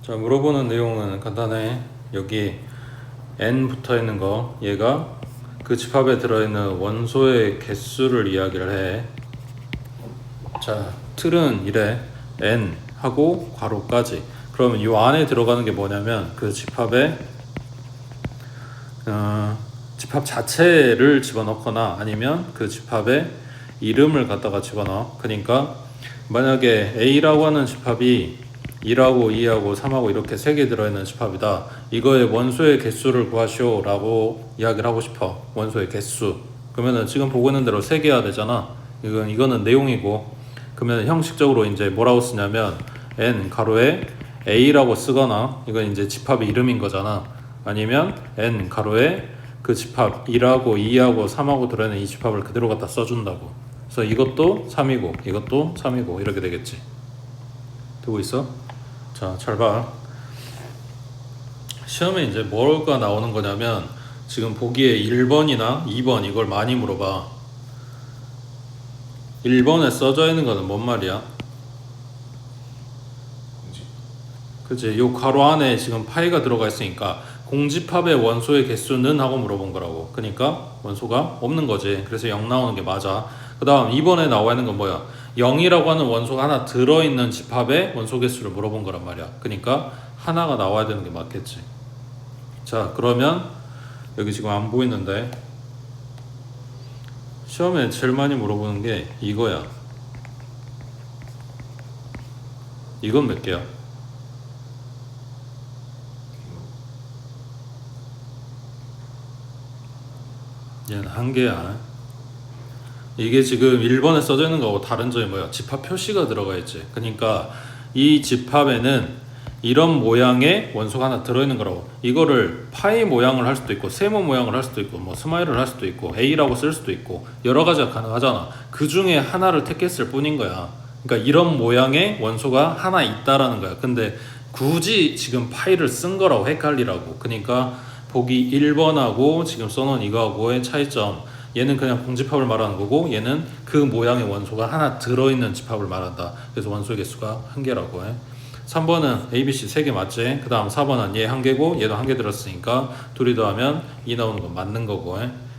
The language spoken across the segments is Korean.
자, 물어보는 내용은 간단해. 여기 n 붙어 있는 거, 얘가 그 집합에 들어있는 원소의 개수를 이야기를 해. 자, 틀은 이래. n 하고 괄호까지. 그러면 이 안에 들어가는 게 뭐냐면 그 집합에 집합 자체를 집어넣거나 아니면 그 집합에 이름을 갖다가 집어넣어. 그러니까 만약에 A라고 하는 집합이 1하고 2하고 3하고 이렇게 3개 들어있는 집합이다. 이거의 원소의 개수를 구하시오 라고 이야기를 하고 싶어. 원소의 개수. 그러면은 지금 보고 있는 대로 3개야 되잖아. 이거는 내용이고. 그러면 형식적으로 이제 뭐라고 쓰냐면 n 가로에 A라고 쓰거나 이건 이제 집합의 이름인 거잖아. 아니면 n 가로에 그 집합 1하고 2하고 3하고 들어있는 이 집합을 그대로 갖다 써준다고. 그래서 이것도 3이고 이것도 3이고 이렇게 되겠지. 되고 있어? 자, 잘 봐. 시험에 이제 뭐가 나오는 거냐면 지금 보기에 1번이나 2번 이걸 많이 물어봐. 1번에 써져 있는 거는 뭔 말이야? 그치? 요 괄호 안에 지금 파이가 들어가 있으니까 공집합의 원소의 개수는 하고 물어본 거라고. 그러니까 원소가 없는 거지. 그래서 0 나오는 게 맞아. 그 다음 2번에 나와 있는 건 뭐야? 0이라고 하는 원소가 하나 들어있는 집합의 원소 개수를 물어본 거란 말이야. 그러니까 하나가 나와야 되는 게 맞겠지. 자, 그러면 여기 지금 안 보이는데 시험에 제일 많이 물어보는 게 이거야. 이건 몇 개야? 얘는 한 개야. 이게 지금 1번에 써져 있는 거하고 다른 점이 뭐야? 집합 표시가 들어가 있지. 그러니까 이 집합에는 이런 모양의 원소가 하나 들어있는 거라고. 이거를 파이 모양을 할 수도 있고 세모 모양을 할 수도 있고 뭐 스마일을 할 수도 있고 A라고 쓸 수도 있고 여러 가지가 가능하잖아. 그 중에 하나를 택했을 뿐인 거야. 그러니까 이런 모양의 원소가 하나 있다라는 거야. 근데 굳이 지금 파이를 쓴 거라고 헷갈리라고. 그러니까 보기 1번하고 지금 써놓은 이거하고의 차이점, 얘는 그냥 공집합을 말하는 거고 얘는 그 모양의 원소가 하나 들어있는 집합을 말한다. 그래서 원소의 개수가 한 개라고 해. 3번은 A, B, C 3개 맞지? 그 다음 4번은 얘 한 개고 얘도 한 개 들었으니까 둘이 더하면 2 나오는 건 맞는 거고.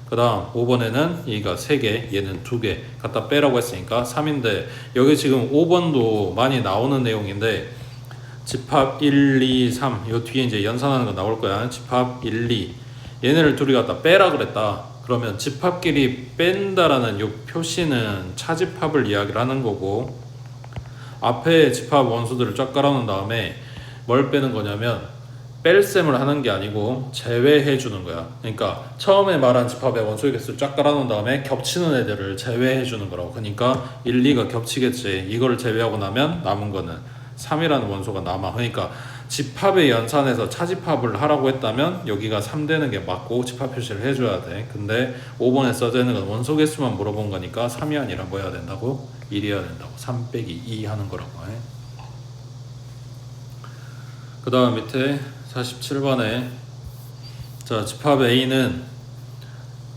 그 다음 5번에는 얘가 3개 얘는 2개 갖다 빼라고 했으니까 3인데 여기 지금 5번도 많이 나오는 내용인데 집합 1, 2, 3 요 뒤에 이제 연산하는 거 나올 거야. 집합 1, 2 얘네를 둘이 갖다 빼라 그랬다. 그러면 집합끼리 뺀다라는 요 표시는 차집합을 이야기를 하는 거고 앞에 집합 원소들을 쫙 깔아놓은 다음에 뭘 빼는 거냐면 뺄셈을 하는 게 아니고 제외해 주는 거야. 그러니까 처음에 말한 집합의 원소의 개수를 쫙 깔아놓은 다음에 겹치는 애들을 제외해 주는 거라고. 그러니까 1, 2가 겹치겠지. 이거를 제외하고 나면 남은 거는 3이라는 원소가 남아. 그러니까 집합의 연산에서 차집합을 하라고 했다면 여기가 3 되는 게 맞고 집합 표시를 해줘야 돼. 근데 5번에 써져 있는 건 원소 개수만 물어본 거니까 3이 아니라 뭐 해야 된다고? 1이어야 된다고. 3 빼기 2 하는 거라고 해. 그 다음 밑에 47번에 자, 집합 A는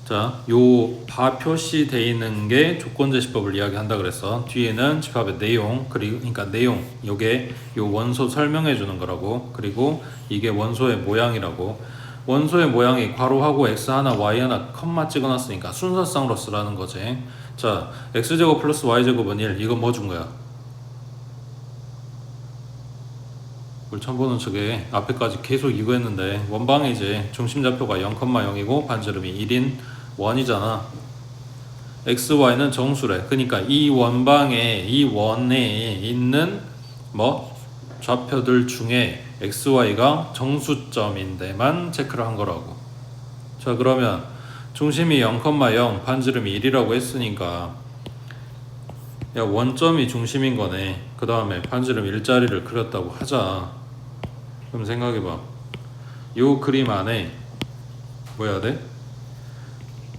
자, 요 바 표시되어 있는 게 조건제시법을 이야기한다 그랬어. 뒤에는 집합의 내용, 그러니까 내용, 요게 요 원소 설명해 주는 거라고. 그리고 이게 원소의 모양이라고. 원소의 모양이 괄호하고 x 하나, y 하나, 컴마 찍어놨으니까 순서상으로 쓰라는 거지. 자, x제곱 플러스 y제곱은 1. 이건 뭐 준 거야? 우리 처음 보는 척에 앞에까지 계속 이거 했는데 원방이지. 중심좌표가 0,0이고 반지름이 1인 원이잖아. x, y는 정수래. 그러니까 이 원방에 이 원에 있는 뭐 좌표들 중에 x, y가 정수점인데만 체크를 한 거라고. 자, 그러면 중심이 0,0 반지름이 1이라고 했으니까 야, 원점이 중심인 거네. 그 다음에 반지름 일자리를 그렸다고 하자. 그럼 생각해봐. 요 그림 안에 뭐 해야 돼?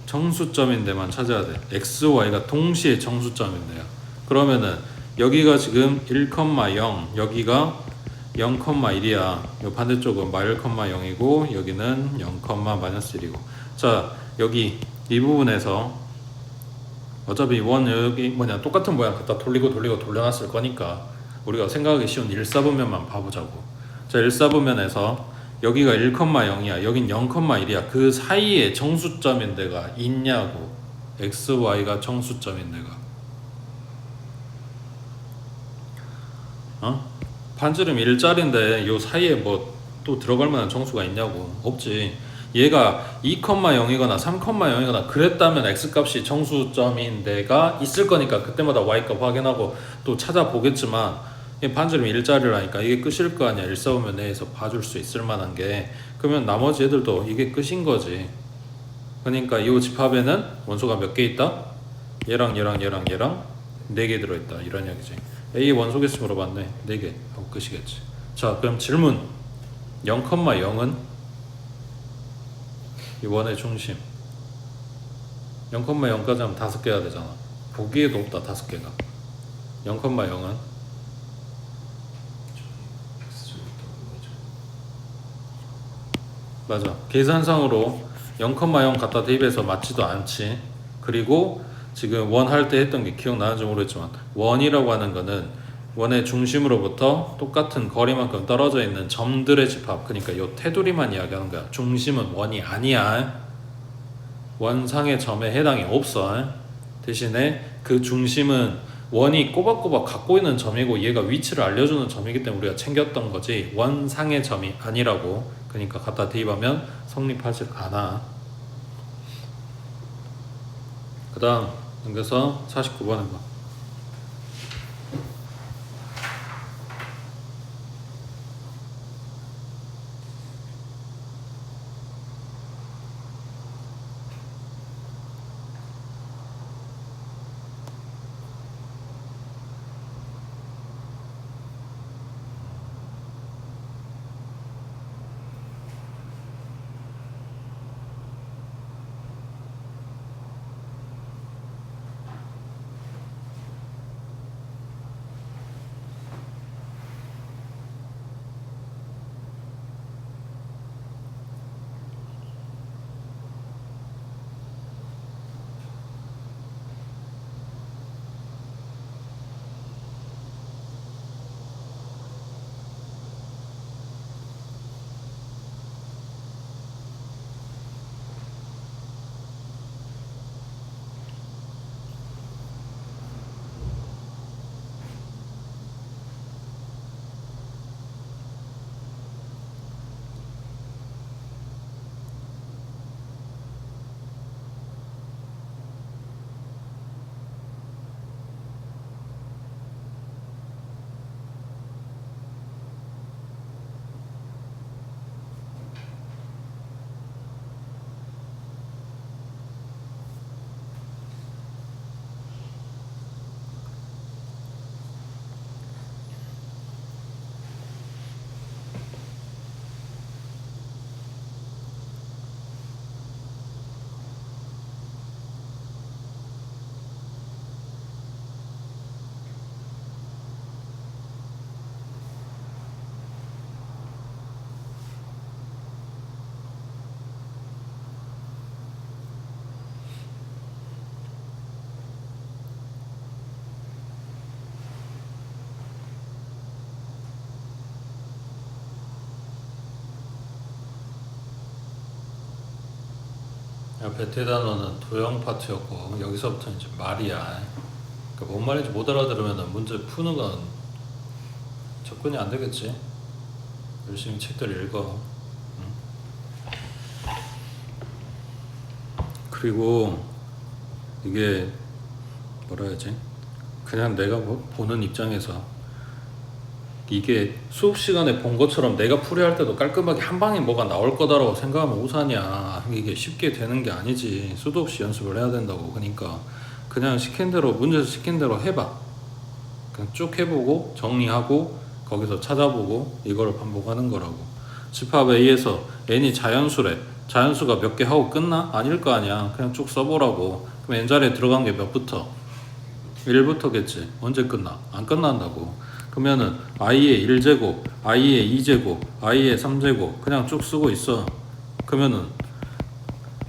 정수점인데만 찾아야 돼. x, y가 동시에 정수점인데요. 그러면은 여기가 지금 1,0 여기가 0,1이야. 요 반대쪽은 -1,0이고 여기는 0,-1이고. 자, 여기 이 부분에서 어차피 원 여기 뭐냐 똑같은 모양 갖다 돌리고 돌려놨을 거니까 우리가 생각하기 쉬운 1, 4분면만 봐보자고. 자, 1사분면에서 여기가 1,0이야. 여긴 0,1이야. 그 사이에 정수점인 데가 있냐고. x, y가 정수점인 데가. 반지름 1짜리인데 요 사이에 뭐 또 들어갈 만한 정수가 있냐고. 없지. 얘가 2,0이거나 3,0이거나 그랬다면 x값이 정수점인 데가 있을 거니까 그때마다 y값 확인하고 또 찾아보겠지만, 반지름 1짜리라니까 이게 끝일 거 아니야. 1사분면 내에서 봐줄 수 있을 만한 게. 그러면 나머지 애들도 이게 끝인 거지. 그러니까 이 집합에는 원소가 몇 개 있다? 얘랑 4개 들어있다. 이런 이야기지. A 원소개수 물어봤네. 4개 하고 끝이겠지. 자, 그럼 질문. 0,0은 이 원의 중심. 0,0까지 하면 5개가 되잖아. 보기에도 없다. 5개가. 0,0은 맞아. 계산상으로 0,0 갖다 대입해서 맞지도 않지. 그리고 지금 원 할 때 했던 게 기억나는지 모르겠지만, 원이라고 하는 거는 원의 중심으로부터 똑같은 거리만큼 떨어져 있는 점들의 집합. 그러니까 요 테두리만 이야기하는 거야. 중심은 원이 아니야. 원상의 점에 해당이 없어. 대신에 그 중심은 원이 꼬박꼬박 갖고 있는 점이고 얘가 위치를 알려주는 점이기 때문에 우리가 챙겼던 거지, 원상의 점이 아니라고. 그러니까 갖다 대입하면 성립하지 않아. 그 다음 넘겨서 49번 해봐. 베테 단어는 도형 파트였고, 여기서부터 이제 말이야. 그러니까 뭔 말인지 못 알아들으면 문제 푸는 건 접근이 안 되겠지. 열심히 책들 읽어. 그리고 이게 뭐라 해야지? 그냥 내가 보는 입장에서 이게 수업 시간에 본 것처럼 내가 풀이할 때도 깔끔하게 한 방에 뭐가 나올 거다라고 생각하면 오산이야. 이게 쉽게 되는 게 아니지. 수도 없이 연습을 해야 된다고. 그러니까 그냥 시킨 대로, 문제에서 시킨 대로 해봐. 그냥 쭉 해보고 정리하고 거기서 찾아보고 이거를 반복하는 거라고. 집합 A에서 n이 자연수래. 자연수가 몇 개 하고 끝나? 아닐 거 아니야. 그냥 쭉 써보라고. 그럼 n자리에 들어간 게 몇부터? 1부터겠지. 언제 끝나? 안 끝난다고. 그러면은 i의 1제곱, i의 2제곱, i의 3제곱 그냥 쭉 쓰고 있어. 그러면은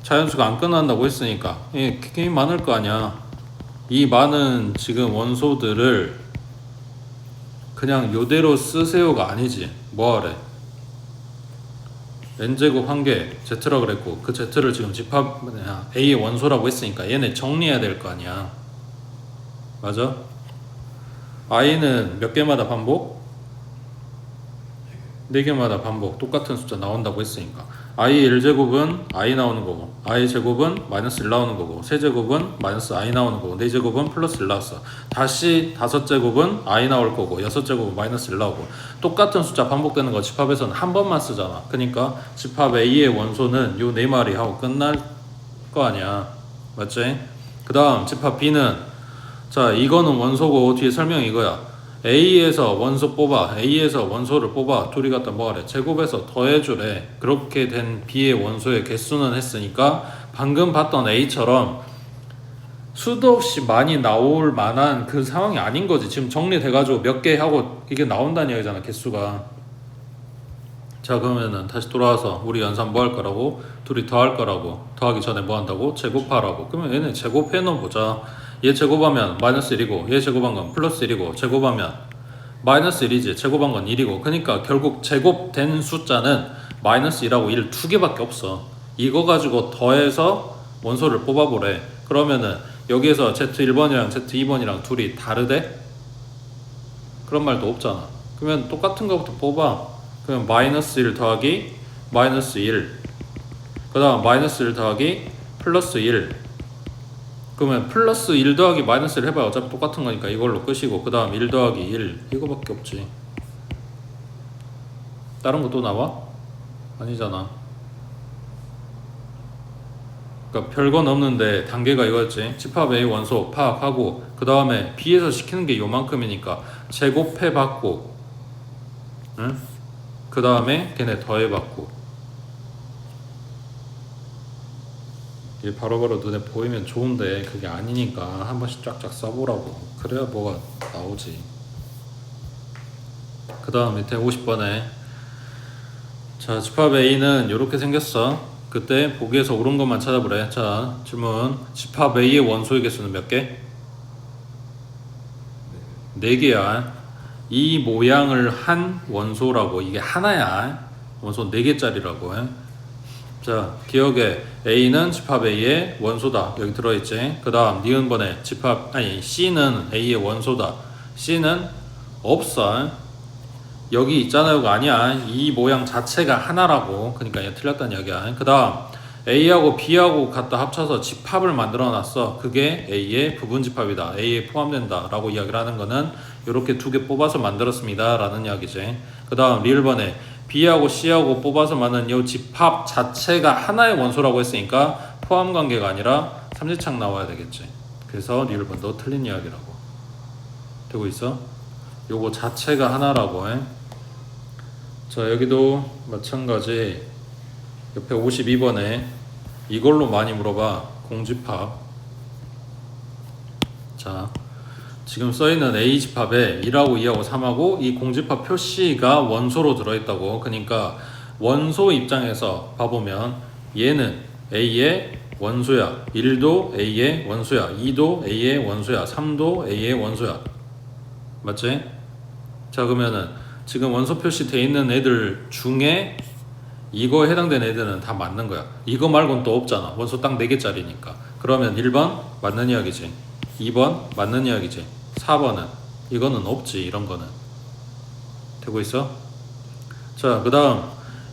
자연수가 안 끝난다고 했으니까 굉장히 많을 거 아니야. 이 많은 지금 원소들을 그냥 요대로 쓰세요가 아니지. 뭐하래? n제곱 1개 z라 그랬고 그 z를 지금 집합 a의 원소라고 했으니까 얘네 정리해야 될 거 아니야. 맞아? i는 몇 개마다 반복? 4개마다 반복 똑같은 숫자 나온다고 했으니까 i 1제곱은 i 나오는 거고 i 제곱은 마이너스 1 나오는 거고 세제곱은 마이너스 i 나오는 거고 4제곱은 플러스 1 나왔어. 다시 5제곱은 i 나올 거고 6제곱은 마이너스 1 나오고 똑같은 숫자 반복되는 거 집합에서는 한 번만 쓰잖아. 그러니까 집합 a의 원소는 요 4마리 하고 끝날 거 아니야. 맞지? 그 다음 집합 b는 자 이거는 원소고 뒤에 설명 이거야. A에서 원소 뽑아 A에서 원소를 뽑아 둘이 갖다 뭐하래? 제곱해서 더해주래. 그렇게 된 B의 원소의 개수는 했으니까 방금 봤던 A처럼 수도 없이 많이 나올 만한 그 상황이 아닌 거지. 지금 정리돼가지고 몇 개 하고 이게 나온다는 얘기잖아 개수가. 자 그러면은 다시 돌아와서 우리 연산 뭐 할 거라고? 둘이 더할 거라고. 더하기 전에 뭐 한다고? 제곱하라고. 그러면 얘네 제곱해 놓은 보자. 얘 제곱하면 마이너스 1이고 얘 제곱한 건 플러스 1이고 제곱하면 마이너스 1이지. 제곱한 건 1이고 그러니까 결국 제곱된 숫자는 마이너스 1하고 1 두 개밖에 없어. 이거 가지고 더해서 원소를 뽑아보래. 그러면은 여기에서 Z1번이랑 Z2번이랑 둘이 다르대? 그런 말도 없잖아. 그러면 똑같은 거부터 뽑아. 그러면 마이너스 1 더하기 마이너스 1 그 다음 마이너스 1 더하기 플러스 1 그러면 플러스 1 더하기 마이너스 1 해봐야 어차피 똑같은 거니까 이걸로 끝이고 그 다음 1 더하기 1 이거밖에 없지. 다른 거 또 나와? 아니잖아. 그러니까 별건 없는데 단계가 이거였지. 집합 A 원소 파악하고 그 다음에 B에서 시키는 게 요만큼이니까 제곱해봤고 응? 그 다음에 걔네 더해봤고 이게 바로바로 눈에 보이면 좋은데 그게 아니니까 한 번씩 쫙쫙 써보라고. 그래야 뭐가 나오지. 그 다음 밑에 50번에 자 집합 A는 이렇게 생겼어. 그때 보기에서 옳은 것만 찾아보래. 자 질문 집합 A의 원소의 개수는 몇 개? 4개야. 이 모양을 한 원소라고. 이게 하나야. 원소 4개짜리라고 해. 자 기억에 A는 집합 A의 원소다. 여기 들어있지. 그 다음 니은번에 집합 아니 C는 A의 원소다. C는 없어. 여기 있잖아요가 아니야. 이 모양 자체가 하나라고. 그러니까 얘 틀렸다는 이야기야. 그 다음 A하고 B하고 갖다 합쳐서 집합을 만들어 놨어. 그게 A의 부분 집합이다. A에 포함된다 라고 이야기를 하는 거는 이렇게 2개 뽑아서 만들었습니다 라는 이야기지. 그 다음 리을번에 B하고 C하고 뽑아서 만든 이 집합 자체가 하나의 원소라고 했으니까 포함 관계가 아니라 삼지창 나와야 되겠지. 그래서 리을번도 틀린 이야기라고. 되고 있어? 요거 자체가 하나라고 해. 자 여기도 마찬가지. 옆에 52번에 이걸로 많이 물어봐. 공집합. 자 지금 써있는 A 집합에 1하고 2하고 3하고 이 공집합 표시가 원소로 들어있다고. 그러니까 원소 입장에서 봐보면 얘는 A의 원소야. 1도 A의 원소야. 2도 A의 원소야. 3도 A의 원소야. 맞지? 자 그러면은 지금 원소 표시 돼 있는 애들 중에 이거에 해당되는 애들은 다 맞는 거야. 이거 말고는 또 없잖아. 원소 딱 4개짜리니까. 그러면 1번 맞는 이야기지. 2번 맞는 이야기지. 4번은 이거는 없지. 이런 거는 되고 있어? 자 그 다음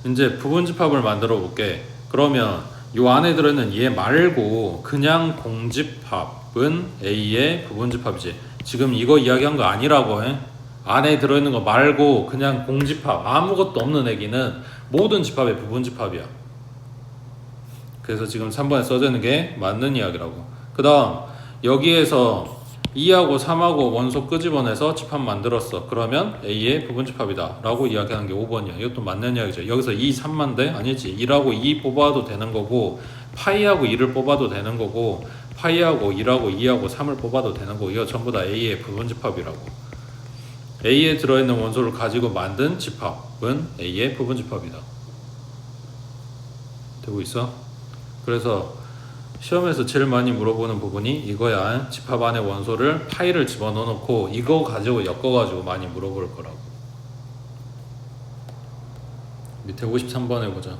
이제 부분집합을 만들어 볼게. 그러면 요 안에 들어있는 얘 말고 그냥 공집합은 A의 부분집합이지. 지금 이거 이야기한 거 아니라고 해. 안에 들어있는 거 말고 그냥 공집합 아무것도 없는 애기는 모든 집합의 부분집합이야. 그래서 지금 3번에 써져 있는 게 맞는 이야기라고. 그 다음 여기에서 2하고 3하고 원소 끄집어내서 집합 만들었어. 그러면 A의 부분집합이다 라고 이야기하는 게 5번이야. 이것도 맞는 이야기죠. 여기서 2, 3만 돼? 아니지. 1하고 2 뽑아도 되는 거고 파이하고 2를 뽑아도 되는 거고 파이하고 1하고 2하고 3을 뽑아도 되는 거고 이거 전부 다 A의 부분집합이라고. A에 들어있는 원소를 가지고 만든 집합은 A의 부분집합이다. 되고 있어? 그래서 시험에서 제일 많이 물어보는 부분이 이거야. 집합 안에 원소를 파이를 집어넣어 놓고 이거 가지고 엮어가지고 많이 물어볼 거라고. 밑에 53번 해보자.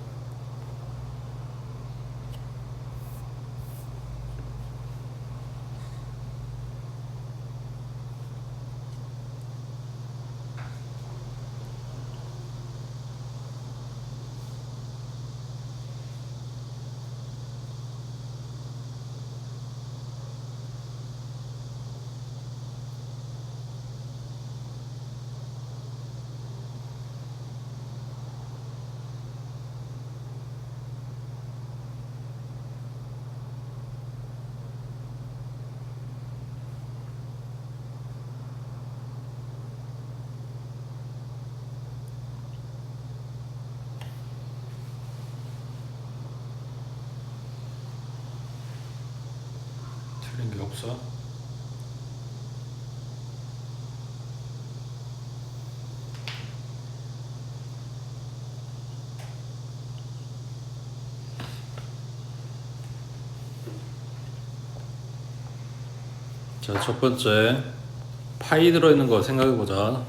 틀린 게 없어? 자, 첫 번째 파이 들어있는 거 생각해보자.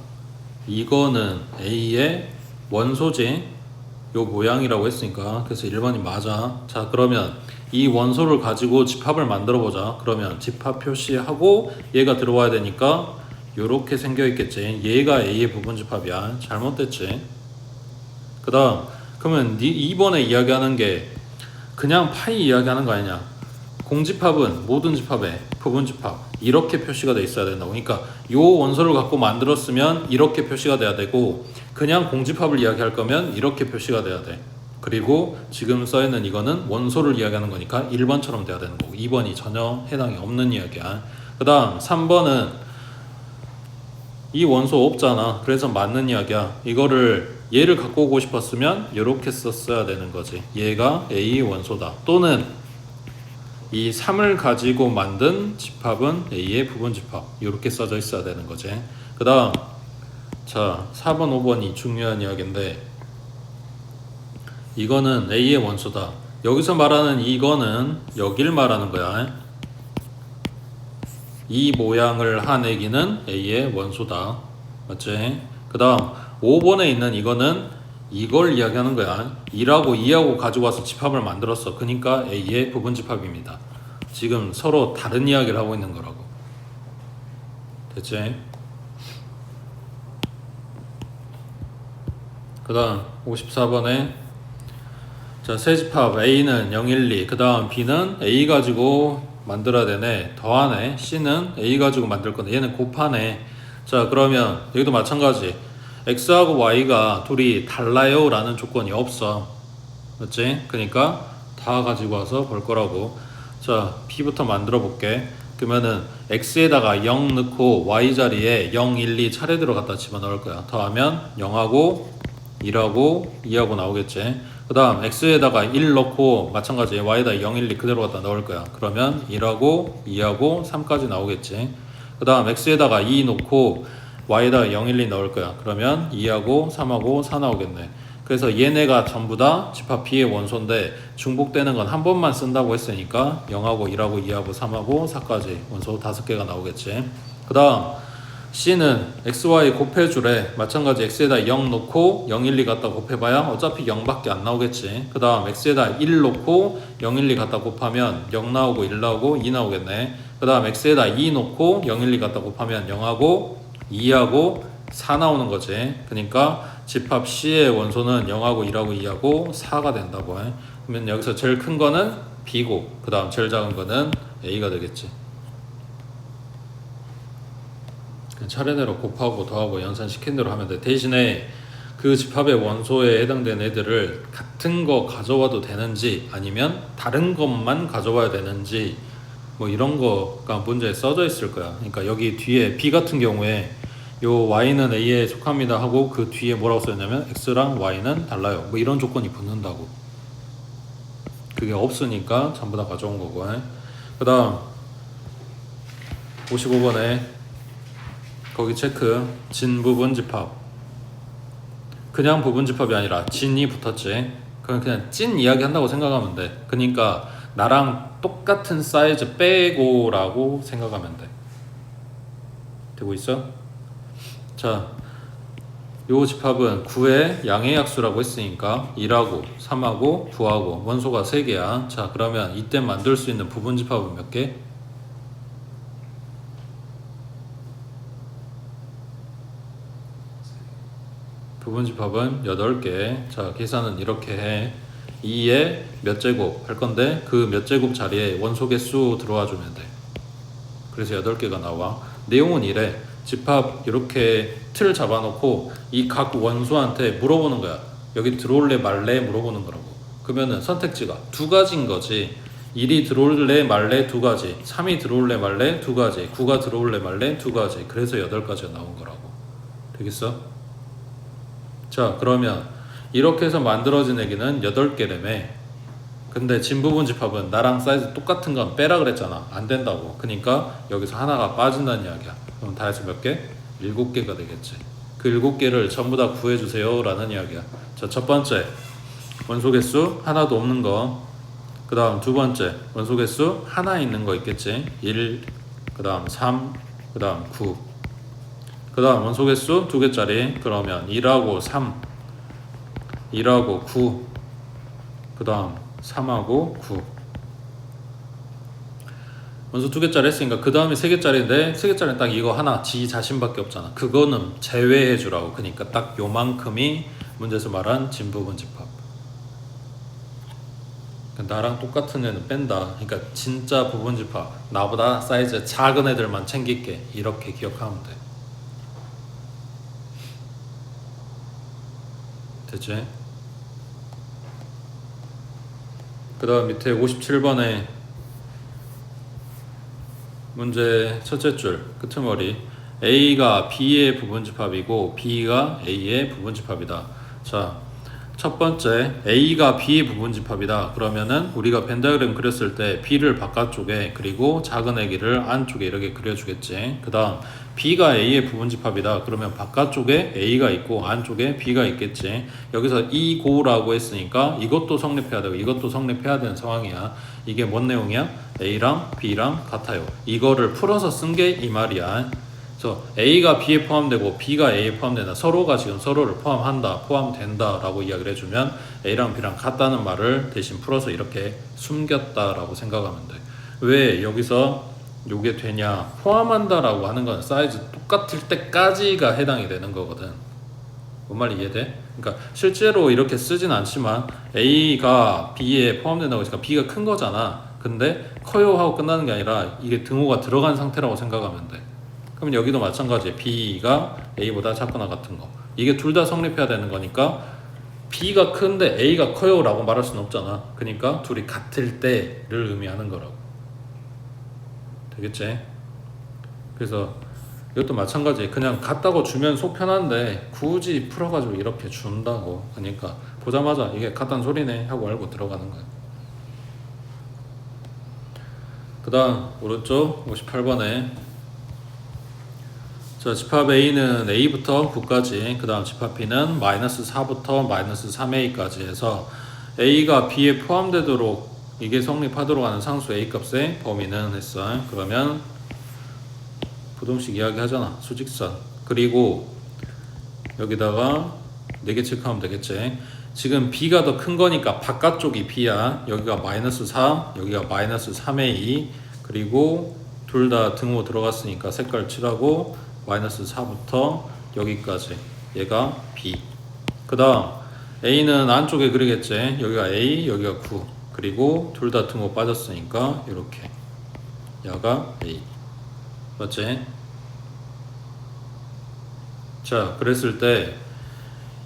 이거는 A의 원소지 요 모양이라고 했으니까 그래서 1번이 맞아. 자, 그러면 이 원소를 가지고 집합을 만들어 보자. 그러면 집합 표시하고 얘가 들어와야 되니까 요렇게 생겨 있겠지. 얘가 A의 부분 집합이야. 잘못됐지. 그 다음 그러면 2번에 이야기하는 게 그냥 파이 이야기하는 거 아니냐. 공집합은 모든 집합의 부분 집합 이렇게 표시가 돼 있어야 된다고. 그러니까 요 원소를 갖고 만들었으면 이렇게 표시가 돼야 되고 그냥 공집합을 이야기할 거면 이렇게 표시가 돼야 돼. 그리고 지금 써있는 이거는 원소를 이야기하는 거니까 1번처럼 돼야 되는 거고 2번이 전혀 해당이 없는 이야기야. 그 다음 3번은 이 원소 없잖아. 그래서 맞는 이야기야. 이거를 얘를 갖고 오고 싶었으면 이렇게 썼어야 되는 거지. 얘가 A 원소다. 또는 이 3을 가지고 만든 집합은 A의 부분 집합 이렇게 써져 있어야 되는 거지. 그 다음 자 4번 5번이 중요한 이야기인데 이거는 A의 원소다. 여기서 말하는 이거는 여길 말하는 거야. 이 모양을 한 애기는 A의 원소다. 맞지? 그 다음 5번에 있는 이거는 이걸 이야기하는 거야. 1하고 2하고 가지고 와서 집합을 만들었어. 그러니까 A의 부분 집합입니다. 지금 서로 다른 이야기를 하고 있는 거라고. 됐지? 그 다음 54번에 자, 세 집합 A는 0, 1, 2, 그 다음 B는 A 가지고 만들어야 되네. 더하네. C는 A 가지고 만들 건데 얘는 곱하네. 자, 그러면 여기도 마찬가지. X하고 Y가 둘이 달라요 라는 조건이 없어. 맞지? 그러니까 다 가지고 와서 볼 거라고. 자, B부터 만들어 볼게. 그러면은 X에다가 0 넣고 Y 자리에 0, 1, 2 차례대로 갖다 집어넣을 거야. 더하면 0하고 1하고 2하고 나오겠지. 그 다음 X에다가 1 넣고 마찬가지 Y에다 0, 1, 2 그대로 갖다 넣을 거야. 그러면 1하고 2하고 3까지 나오겠지. 그 다음 X에다가 2 넣고 Y에다가 0, 1, 2 넣을 거야. 그러면 2하고 3하고 4 나오겠네. 그래서 얘네가 전부 다 집합 B의 원소인데 중복되는 건 한 번만 쓴다고 했으니까 0하고 1하고 2하고 3하고 4까지 원소 5개가 나오겠지. 그 다음 C는 XY 곱해주래. 마찬가지 X에다 0 넣고 0, 1, 2 갖다 곱해봐야 어차피 0밖에 안 나오겠지. 그 다음 X에다 1 넣고 0, 1, 2 갖다 곱하면 0 나오고 1 나오고 2 나오겠네. 그 다음 X에다 2 넣고 0, 1, 2 갖다 곱하면 0하고 2하고 4 나오는 거지. 그러니까 집합 C의 원소는 0하고 1하고 2하고 4가 된다고 해. 그러면 여기서 제일 큰 거는 B고 그 다음 제일 작은 거는 A가 되겠지. 차례대로 곱하고 더하고 연산시킨 대로 하면 돼. 대신에 그 집합의 원소에 해당되는 애들을 같은 거 가져와도 되는지 아니면 다른 것만 가져와야 되는지 뭐 이런 거가 문제에 써져 있을 거야. 그러니까 여기 뒤에 B 같은 경우에 요 Y는 A에 속합니다 하고 그 뒤에 뭐라고 써있냐면 X랑 Y는 달라요. 뭐 이런 조건이 붙는다고. 그게 없으니까 전부 다 가져온 거고. 그 다음 55번에 거기 체크. 진 부분 집합. 그냥 부분 집합이 아니라 진이 붙었지. 그건 그냥 찐 이야기 한다고 생각하면 돼. 그러니까 나랑 똑같은 사이즈 빼고 라고 생각하면 돼. 되고 있어? 자, 요 집합은 9의 양의 약수라고 했으니까 1하고 3하고 9하고 원소가 3개야. 자, 그러면 이때 만들 수 있는 부분 집합은 몇 개? 부분 집합은 8개. 자, 계산은 이렇게 해. 2의 몇 제곱 할 건데 그 몇 제곱 자리에 원소 개수 들어와 주면 돼. 그래서 8개가 나와. 내용은 이래. 집합 이렇게 틀 잡아놓고 이 각 원소한테 물어보는 거야. 여기 들어올래 말래 물어보는 거라고. 그러면은 선택지가 두 가지인 거지. 1이 들어올래 말래 두 가지, 3이 들어올래 말래 두 가지, 9가 들어올래 말래 두 가지. 그래서 8가지가 나온 거라고. 되겠어? 자, 그러면 이렇게 해서 만들어진 애기는 8개라며. 근데 진부분 집합은 나랑 사이즈 똑같은 건 빼라 그랬잖아. 안 된다고. 그러니까 여기서 하나가 빠진다는 이야기야. 그럼 다 해서 몇 개? 7개가 되겠지. 그 7개를 전부 다 구해주세요 라는 이야기야. 자, 첫 번째 원소 개수 하나도 없는 거. 그 다음 두 번째 원소 개수 하나 있는 거 있겠지. 1, 그 다음 3, 그 다음 9. 그 다음 원소 개수 2개짜리. 그러면 1하고 3, 1하고 9, 그 다음 3하고 9. 원소 2개짜리 했으니까 그 다음에 3개짜리인데 3개짜리는 딱 이거 하나 지 자신밖에 없잖아. 그거는 제외해 주라고. 그러니까 딱 요만큼이 문제에서 말한 진부분 집합. 그러니까 나랑 똑같은 애는 뺀다. 그러니까 진짜 부분 집합, 나보다 사이즈 작은 애들만 챙길게. 이렇게 기억하면 돼. 됐지? 그 다음 밑에 57번에 문제 첫째 줄 끄트머리. A가 B의 부분집합이고 B가 A의 부분집합이다. 자, 첫 번째 A가 B의 부분집합이다. 그러면은 우리가 벤 다이어그램 그렸을 때 B를 바깥쪽에 그리고 작은 애기를 안쪽에 이렇게 그려주겠지. 그 다음 B가 A의 부분집합이다. 그러면 바깥쪽에 A가 있고 안쪽에 B가 있겠지. 여기서 이고라고 했으니까 이것도 성립해야 되고 이것도 성립해야 되는 상황이야. 이게 뭔 내용이야? A랑 B랑 같아요. 이거를 풀어서 쓴 게 이 말이야. 그래서 A가 B에 포함되고 B가 A에 포함된다. 서로가 지금 서로를 포함한다, 포함된다 라고 이야기를 해주면 A랑 B랑 같다는 말을 대신 풀어서 이렇게 숨겼다라고 생각하면 돼. 왜 여기서 요게 되냐? 포함한다 라고 하는 건 사이즈 똑같을 때까지가 해당이 되는 거거든. 뭔 말이 이해돼? 그러니까 실제로 이렇게 쓰진 않지만 A가 B에 포함된다고 했으니까 B가 큰 거잖아. 근데 커요 하고 끝나는 게 아니라 이게 등호가 들어간 상태라고 생각하면 돼. 그럼 여기도 마찬가지에 B가 A보다 작거나 같은 거. 이게 둘 다 성립해야 되는 거니까 B가 큰데 A가 커요 라고 말할 수는 없잖아. 그러니까 둘이 같을 때를 의미하는 거라고. 되겠지? 그래서 이것도 마찬가지. 그냥 같다고 주면 속 편한데 굳이 풀어가지고 이렇게 준다고. 그러니까 보자마자 이게 같다는 소리네 하고 알고 들어가는 거야. 그 다음 오른쪽 58번에 자, 집합 A는 A부터 9까지, 그 다음 집합 B는 -4부터 -3A까지 해서 A가 B에 포함되도록 이게 성립하도록 하는 상수 A 값의 범위는 했어. 그러면 부동식 이야기 하잖아. 수직선. 그리고 여기다가 4개 체크하면 되겠지. 지금 B가 더 큰 거니까 바깥쪽이 B야. 여기가 -4, 여기가 -3A. 그리고 둘 다 등호 들어갔으니까 색깔 칠하고 -4부터 여기까지 얘가 B. 그 다음 A는 안쪽에 그리겠지. 여기가 A, 여기가 9. 그리고 둘 다 등호 빠졌으니까 이렇게 얘가 A. 맞지? 자, 그랬을 때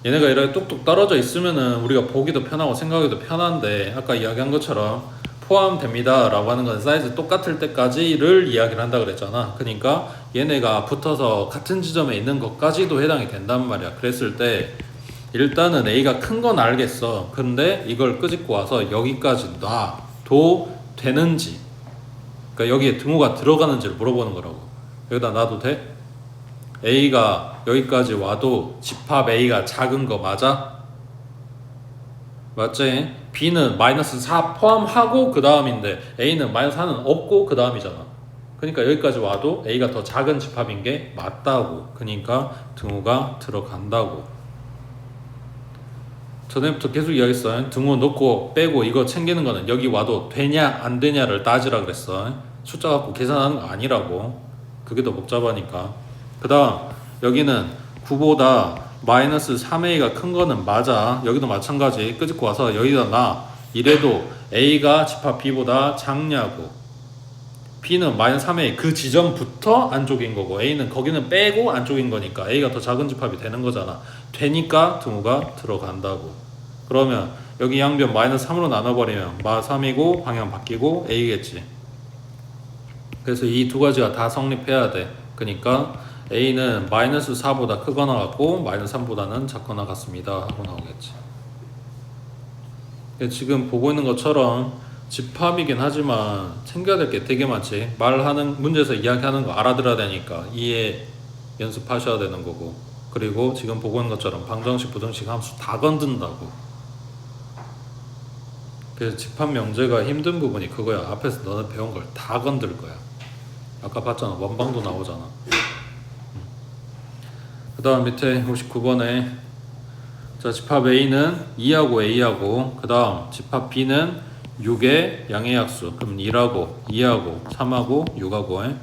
얘네가 이렇게 뚝뚝 떨어져 있으면은 우리가 보기도 편하고 생각하기도 편한데 아까 이야기한 것처럼 포함됩니다 라고 하는 건 사이즈 똑같을 때까지를 이야기를 한다 그랬잖아. 그러니까 얘네가 붙어서 같은 지점에 있는 것까지도 해당이 된단 말이야. 그랬을 때 일단은 A가 큰 건 알겠어. 근데 이걸 끄집고 와서 여기까지 놔도 되는지, 그러니까 여기에 등호가 들어가는지를 물어보는 거라고. 여기다 놔도 돼? A가 여기까지 와도 집합 A가 작은 거 맞아? 맞지? B는 마이너스 4 포함하고 그 다음인데 A는 마이너스 4는 없고 그 다음이잖아. 그러니까 여기까지 와도 A가 더 작은 집합인 게 맞다고. 그러니까 등호가 들어간다고. 전에부터 계속 이야기했어. 등호 넣고 빼고 이거 챙기는 거는 여기 와도 되냐 안 되냐를 따지라 그랬어. 숫자 갖고 계산하는 거 아니라고. 그게 더 복잡하니까. 그 다음 여기는 9보다 마이너스 3a가 큰 거는 맞아. 여기도 마찬가지. 끄집고 와서 여기다 놔. 이래도 a가 집합 b보다 작냐고. b는 마이너스 3a 그 지점부터 안쪽인 거고 a는 거기는 빼고 안쪽인 거니까 a가 더 작은 집합이 되는 거잖아. 되니까 등호가 들어간다고. 그러면 여기 양변 마이너스 3으로 나눠버리면 마 3이고 방향 바뀌고 a겠지. 그래서 이 두 가지가 다 성립해야 돼. 그러니까 a는 마이너스 4보다 크거나 같고 마이너스 3보다는 작거나 같습니다 하고 나오겠지. 지금 보고 있는 것처럼 집합이긴 하지만 챙겨야 될 게 되게 많지. 말하는 문제에서 이야기하는 거 알아들어야 되니까 이해 연습하셔야 되는 거고, 그리고 지금 보고 있는 것처럼 방정식 부등식 함수 다 건든다고. 그래서 집합 명제가 힘든 부분이 그거야. 앞에서 너는 배운 걸 다 건들 거야. 아까 봤잖아. 원방도 나오잖아. 그 다음 밑에 59번에 자 집합 A는 2하고 A하고 그 다음 집합 B는 6의 양의 약수. 그럼 1하고 2하고 3하고 6하고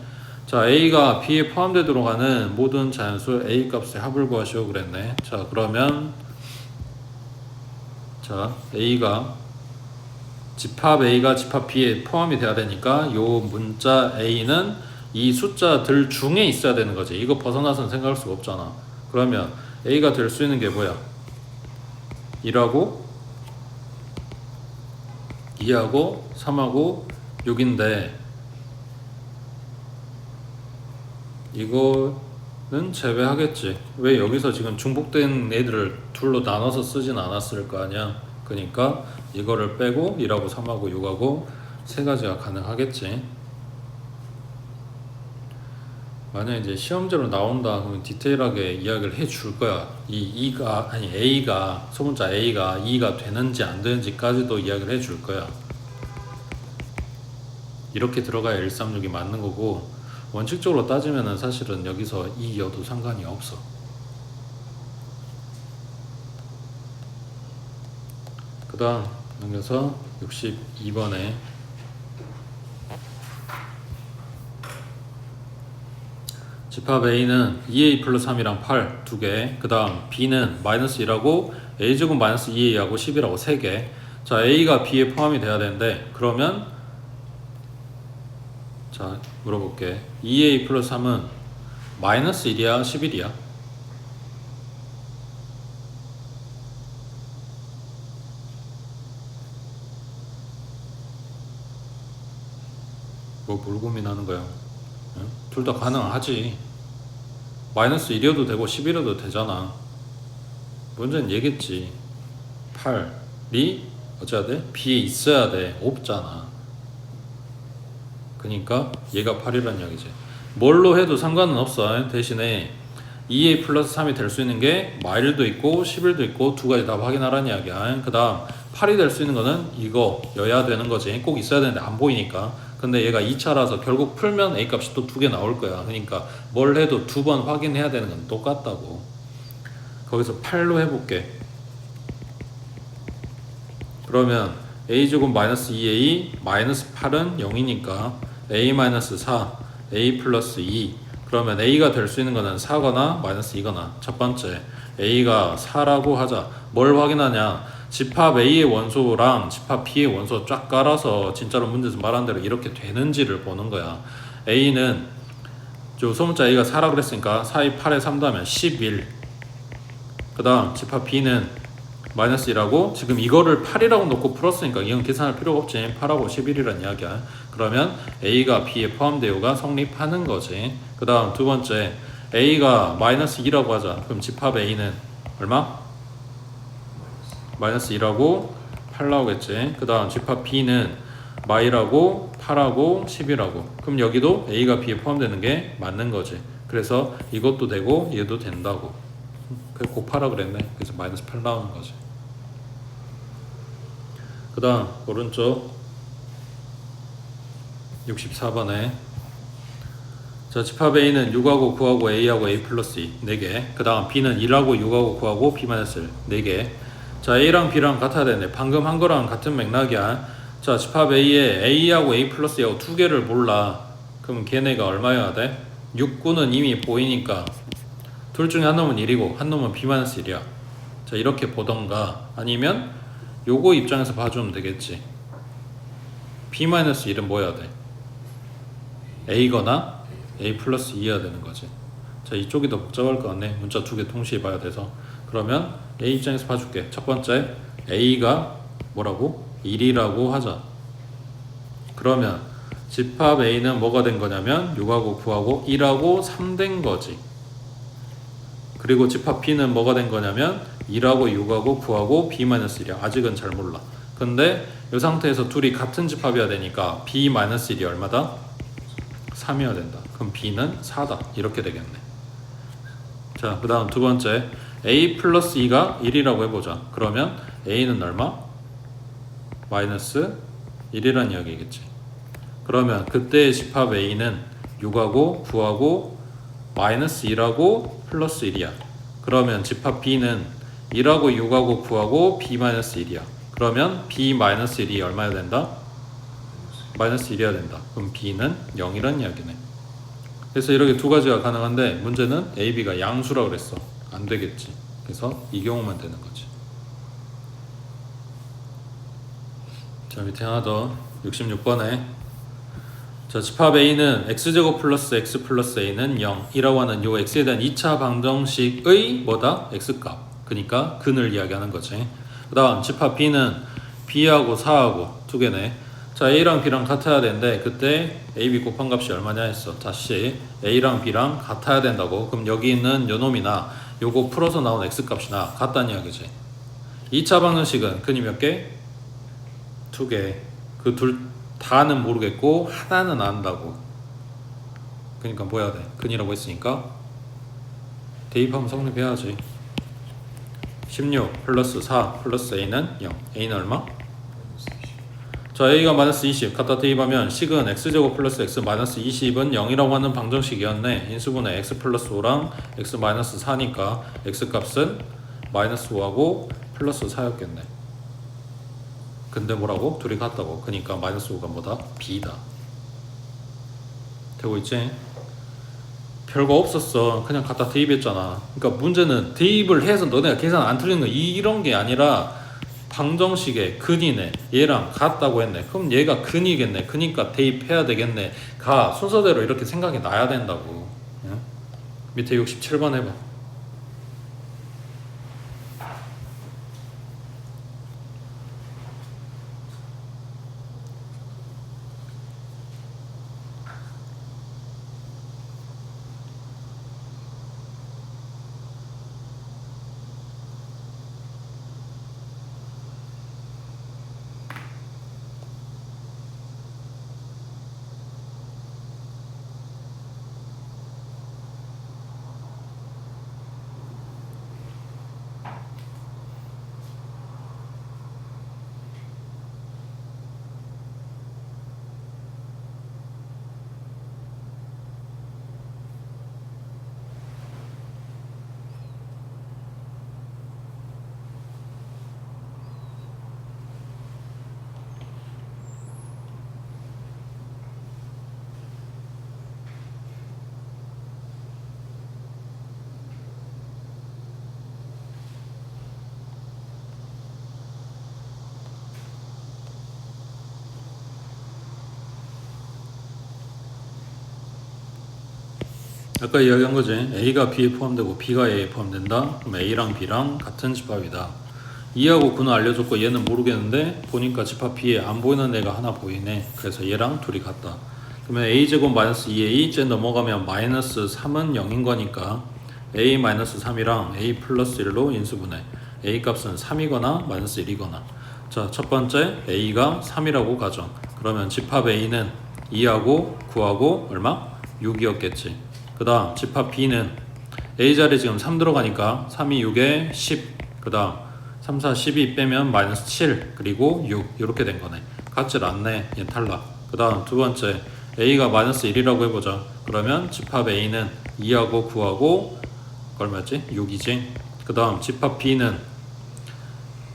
자 A가 B에 포함되도록 하는 모든 자연수 A 값의 합을 구하시오 그랬네. 자 그러면 자 집합 A가 집합 B에 포함이 돼야 되니까 요 문자 A는 이 숫자들 중에 있어야 되는 거지. 이거 벗어나서는 생각할 수가 없잖아. 그러면 A가 될 수 있는 게 뭐야? 1하고 2하고 3하고 6인데 이거는 제외하겠지. 왜? 여기서 지금 중복된 애들을 둘로 나눠서 쓰진 않았을 거 아니야. 그러니까 이거를 빼고 1하고 3하고 6하고 세 가지가 가능하겠지. 만약 이제 시험제로 나온다 그러면 디테일하게 이야기를 해줄 거야. A가 소문자 A가 2가 되는지 안 되는지까지도 이야기를 해줄 거야. 이렇게 들어가야 136이 맞는 거고, 원칙적으로 따지면은 사실은 여기서 2여도 상관이 없어. 그 다음 넘겨서 62번에 집합 A는 2A 플러스 3이랑 8 2개, 그 다음 B는 마이너스 1하고 A제곱 마이너스 2A하고 11하고 3개. 자 A가 B에 포함이 돼야 되는데, 그러면 자 물어볼게. 2A 플러스 3은 마이너스 1이야 11이야? 뭘 고민하는 거야? 응? 둘 다 가능하지. 마이너스 1이어도 되고 11이어도 되잖아. 문제는 얘겠지. 8이 어째야 돼? B에 있어야 돼. 없잖아. 그러니까 얘가 8이란 이야기지. 뭘로 해도 상관은 없어. 대신에 2A 플러스 3이 될 수 있는 게 마일도 있고 11도 있고 두 가지 다 확인하라는 이야기야. 그 다음 8이 될 수 있는 거는 이거여야 되는 거지. 꼭 있어야 되는데 안 보이니까. 근데 얘가 2차라서 결국 풀면 A 값이 또 2개 나올 거야. 그러니까 뭘 해도 2번 확인해야 되는 건 똑같다고. 거기서 8로 해볼게. 그러면 A제곱 마이너스 2A 마이너스 8은 0이니까 A 마이너스 4 A 플러스 2. 그러면 A가 될 수 있는 거는 4거나 마이너스 2거나. 첫 번째 A가 4라고 하자. 뭘 확인하냐? 집합 A의 원소랑 집합 B의 원소 쫙 깔아서 진짜로 문제에서 말한 대로 이렇게 되는지를 보는 거야. A는 저 소문자 A가 4라고 그랬으니까 4의 8에 3 더하면 11. 그 다음 집합 B는 마이너스 1하고 지금 이거를 8이라고 놓고 풀었으니까 이건 계산할 필요가 없지. 8하고 11이란 이야기야. 그러면 A가 B에 포함되어가 성립하는 거지. 그 다음 두 번째 A가 마이너스 2라고 하자. 그럼 집합 A는 얼마? 마이너스 1하고 8 나오겠지. 그 다음 집합 B는 마이라고 8하고 11하고. 그럼 여기도 A가 B에 포함되는 게 맞는 거지. 그래서 이것도 되고 얘도 된다고. 그래서 곱하라 그랬네. 그래서 마이너스 8 나오는 거지. 그 다음 오른쪽 64번에 자 집합 A는 6하고 9하고 A하고 A 플러스 2 4개 그 다음 B는 1하고 6하고 9하고 B 마이너스 1 4개 자 A랑 B랑 같아야 되네. 방금 한 거랑 같은 맥락이야. 자 집합 A에 A하고 A 플러스 2하고 두 개를 몰라. 그럼 걔네가 얼마여야 돼? 6, 9는 이미 보이니까 둘 중에 한 놈은 1이고 한 놈은 B 마이너스 1이야. 자 이렇게 보던가 아니면 요거 입장에서 봐주면 되겠지. B 마이너스 1은 뭐 해야 돼? A거나 A 플러스 2여야 되는 거지. 자 이쪽이 더 복잡할 것 같네. 문자 두 개 동시에 봐야 돼서. 그러면 A 입장에서 봐줄게. 첫 번째 A가 뭐라고? 1이라고 하자. 그러면 집합 A는 뭐가 된 거냐면 6하고 9하고 1하고 3 된 거지. 그리고 집합 B는 뭐가 된 거냐면 1하고 6하고 9하고 B-1이야. 아직은 잘 몰라. 근데 이 상태에서 둘이 같은 집합이어야 되니까 B-1이 얼마다? 3이어야 된다. 그럼 B는 4다. 이렇게 되겠네. 자, 그 다음 두 번째 A 플러스 2가 1이라고 해보자. 그러면 A는 얼마? 마이너스 1이란 이야기겠지. 그러면 그때의 집합 A는 6하고 9하고 마이너스 1하고 플러스 1이야. 그러면 집합 B는 1하고 6하고 9하고 B-1이야. 그러면 B-1이 얼마야 된다? 마이너스 1이어야 된다. 그럼 B는 0이란 이야기네. 그래서 이렇게 두 가지가 가능한데 문제는 A, B가 양수라고 그랬어. 안 되겠지. 그래서 이 경우만 되는 거지. 자 밑에 하나 더 66번에 자 집합 A는 X제곱 플러스 X 플러스 A는 0이라고 하는 요 X에 대한 2차 방정식의 뭐다? X값. 그러니까 근을 이야기하는 거지. 그 다음 집합 B는 B하고 4하고 두 개네. 자 A랑 B랑 같아야 되는데 그때 A, B 곱한 값이 얼마냐 했어. 다시 A랑 B랑 같아야 된다고. 그럼 여기 있는 요 놈이나 요거 풀어서 나온 X값이나 같다는 이야기지. 2차 방정식은 근이 몇 개? 두 개. 그 둘 다는 모르겠고 하나는 안다고. 그러니까 뭐 해야 돼? 근이라고 했으니까 대입하면 성립해야지. 16 플러스 4 플러스 A는 0. A는 얼마? 자 A가 마이너스 20 갖다 대입하면 식은 X제곱 플러스 X 마이너스 20은 0이라고 하는 방정식이었네. 인수분해 X 플러스 5랑 X 마이너스 4니까 X값은 마이너스 5하고 플러스 4였겠네. 근데 뭐라고? 둘이 같다고. 그러니까 마이너스 5가 뭐다? B다. 되고 있지? 별거 없었어. 그냥 갖다 대입했잖아. 그러니까 문제는 대입을 해서 너네가 계산 안 틀리는 거 이런 게 아니라 방정식의 근이네. 얘랑 같다고 했네. 그럼 얘가 근이겠네. 그니까 대입해야 되겠네. 가 순서대로 이렇게 생각이 나야 된다고. 응? 밑에 67번 해봐. 아까 이야기한 거지. A가 B에 포함되고 B가 A에 포함된다. 그럼 A랑 B랑 같은 집합이다. 2하고 9는 알려줬고 얘는 모르겠는데 보니까 집합 B에 안 보이는 애가 하나 보이네. 그래서 얘랑 둘이 같다. 그러면 A제곱 마이너스 2A 째 넘어가면 마이너스 3은 0인 거니까 A 마이너스 3이랑 A 플러스 1로 인수분해. A 값은 3이거나 마이너스 1이거나. 자, 첫 번째 A가 3이라고 가정. 그러면 집합 A는 2하고 9하고 얼마? 6이었겠지. 그 다음 집합 B는 A 자리에 지금 3 들어가니까 3이 6에 10. 그 다음 3, 4, 12 빼면 마이너스 7 그리고 6 이렇게 된 거네. 같질 않네. 얘 탈락. 그 다음 두 번째 A가 마이너스 1이라고 해보자. 그러면 집합 A는 2하고 9하고 얼마였지? 6이지. 그 다음 집합 B는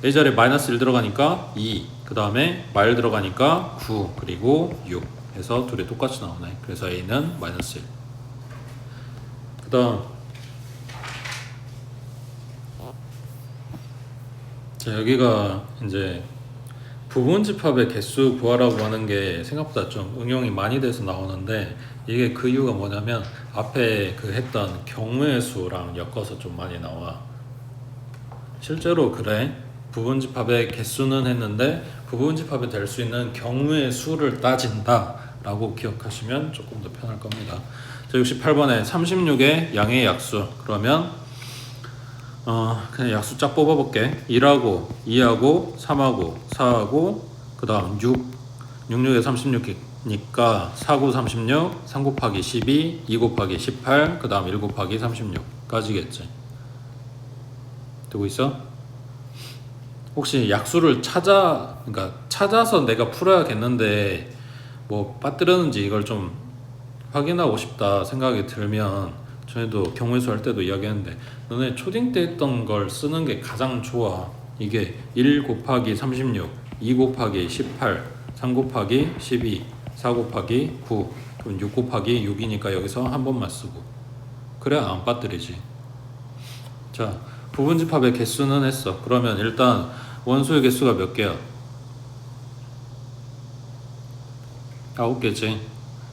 A 자리에 마이너스 1 들어가니까 2, 그 다음에 마일 들어가니까 9 그리고 6 해서 둘이 똑같이 나오네. 그래서 A는 마이너스 1. 그 다음 자, 여기가 이제 부분 집합의 개수 구하라고 하는 게 생각보다 좀 응용이 많이 돼서 나오는데, 이게 그 이유가 뭐냐면 앞에 그 했던 경우의 수랑 엮어서 좀 많이 나와. 실제로 그래. 부분 집합의 개수는 했는데 부분 집합이 될 수 있는 경우의 수를 따진다 라고 기억하시면 조금 더 편할 겁니다. 자, 68번에 36의 양의 약수. 그러면 그냥 약수 쫙 뽑아볼게. 1하고 2하고 3하고 4하고 그 다음 6 66에 36이니까 4, 9, 36 3 곱하기 12 2 곱하기 18 그 다음 1 곱하기 36까지겠지. 되고 있어? 혹시 약수를 찾아서 내가 풀어야겠는데 뭐 빠뜨렸는지 이걸 좀 확인하고 싶다 생각이 들면, 전에도 경우의 수 할 때도 이야기했는데 너네 초딩 때 했던 걸 쓰는 게 가장 좋아. 이게 1 곱하기 36 2 곱하기 18 3 곱하기 12 4 곱하기 9 그럼 6 곱하기 6이니까 여기서 한 번만 쓰고, 그래야 안 빠뜨리지. 자, 부분집합의 개수는 했어. 그러면 일단 원소의 개수가 몇 개야? 9개지.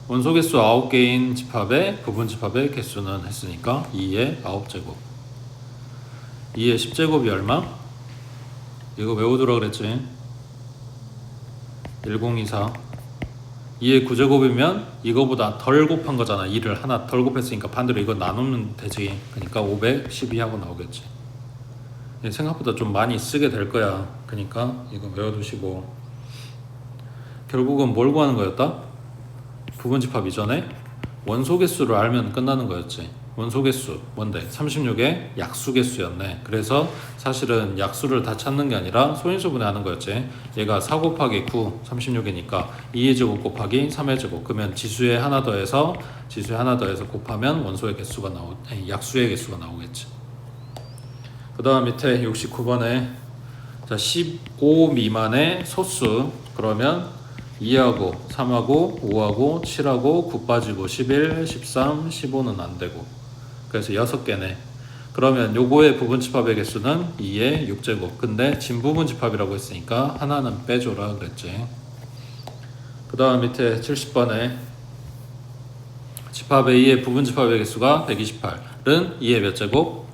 원소 개수 9개인 집합의 부분집합의 개수는 했으니까 2의 9제곱. 2의 10제곱이 얼마? 이거 외우더라 그랬지. 1024. 2의 9제곱이면 이거보다 덜 곱한 거잖아. 2를 하나 덜 곱했으니까 반대로 이거 나누면 되지. 그러니까 512 하고 나오겠지. 생각보다 좀 많이 쓰게 될 거야. 그러니까 이거 외워두시고, 결국은 뭘 구하는 거였다? 부분집합 이전에 원소 개수를 알면 끝나는 거였지. 원소 개수 뭔데? 36의 약수 개수였네. 그래서 사실은 약수를 다 찾는 게 아니라 소인수분해 하는 거였지. 얘가 4 곱하기 9 36이니까 2의 제곱 곱하기 3의 제곱, 그러면 지수에 하나 더해서 곱하면 원소의 개수가 약수의 개수가 나오겠지. 그 다음 밑에 69번에 자, 15 미만의 소수. 그러면 2하고 3하고 5하고 7하고 9 빠지고 11, 13, 15는 안 되고, 그래서 6개네. 그러면 요거의 부분집합의 개수는 2의 6제곱. 근데 진부분집합이라고 했으니까 하나는 빼줘라 그랬지. 그 다음 밑에 70번에 집합 A의 부분집합의 개수가 128은 2의 몇 제곱?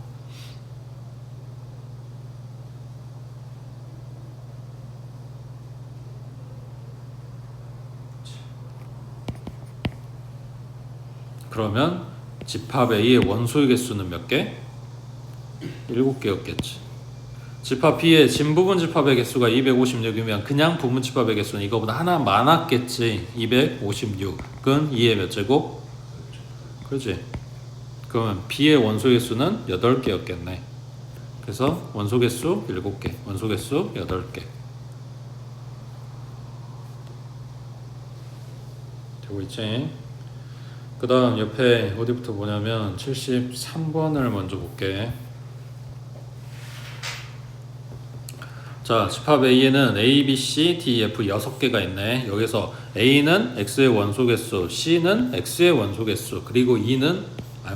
그러면 집합 A의 원소의 개수는 몇 개? 7개였겠지. 집합 B의 진부분 집합의 개수가 256이면 그냥 부분 집합의 개수는 이거보다 하나 많았겠지. 256은 2의 몇 제곱? 그렇지. 그러면 B의 원소의 개수는 8개였겠네. 그래서 원소 개수 7개, 원소 개수 8개. 되고 있지? 그 다음 옆에 어디부터 보냐면 73번을 먼저 볼게. 자, 집합 A에는 A, B, C, D, F 6개가 있네. 여기서 A는 X의 원소 개수, C는 X의 원소 개수, 그리고 E는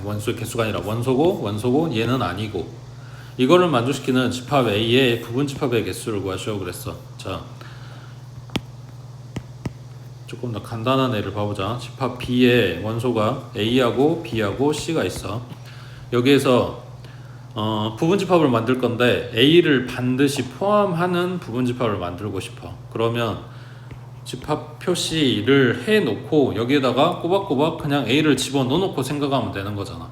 원소의 개수가 아니라 원소고 얘는 아니고, 이거를 만족시키는 집합 A의 부분 집합의 개수를 구하시오 그랬어. 자, 조금 더 간단한 애를 봐보자. 집합 B의 원소가 A하고 B하고 C가 있어. 여기에서 부분집합을 만들 건데 A를 반드시 포함하는 부분집합을 만들고 싶어. 그러면 집합 표시를 해놓고 여기에다가 꼬박꼬박 그냥 A를 집어넣어놓고 생각하면 되는 거잖아.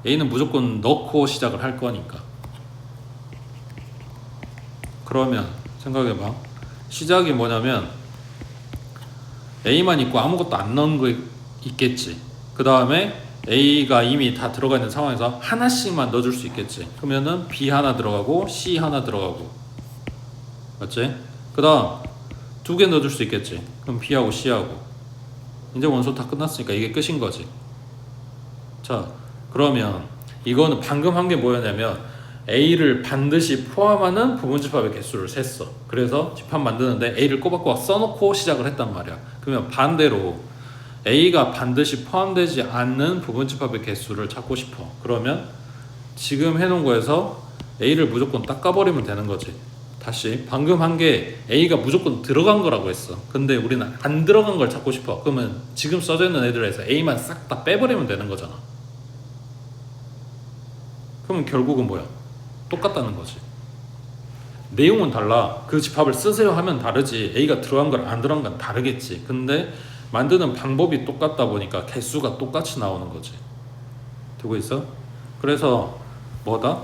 A는 무조건 넣고 시작을 할 거니까. 그러면 생각해봐. 시작이 뭐냐면 A만 있고 아무것도 안 넣은 거 있겠지. 그 다음에 A가 이미 다 들어가 있는 상황에서 하나씩만 넣어줄 수 있겠지. 그러면은 B 하나 들어가고 C 하나 들어가고, 맞지? 그 다음 2개 넣어줄 수 있겠지. 그럼 B하고 C하고. 이제 원소 다 끝났으니까 이게 끝인 거지. 자, 그러면 이거는 방금 한 게 뭐였냐면 A를 반드시 포함하는 부분집합의 개수를 셌어. 그래서 집합 만드는데 A를 꼬박꼬박 써놓고 시작을 했단 말이야. 그러면 반대로 A가 반드시 포함되지 않는 부분집합의 개수를 찾고 싶어. 그러면 지금 해놓은 거에서 A를 무조건 닦아버리면 되는 거지. 다시 방금 한 게 A가 무조건 들어간 거라고 했어. 근데 우리는 안 들어간 걸 찾고 싶어. 그러면 지금 써져 있는 애들에서 A만 싹 다 빼버리면 되는 거잖아. 그러면 결국은 뭐야? 똑같다는 거지. 내용은 달라. 그 집합을 쓰세요 하면 다르지. A가 들어간 걸 안 들어간 건 다르겠지. 근데 만드는 방법이 똑같다 보니까 개수가 똑같이 나오는 거지. 되고 있어? 그래서 뭐다?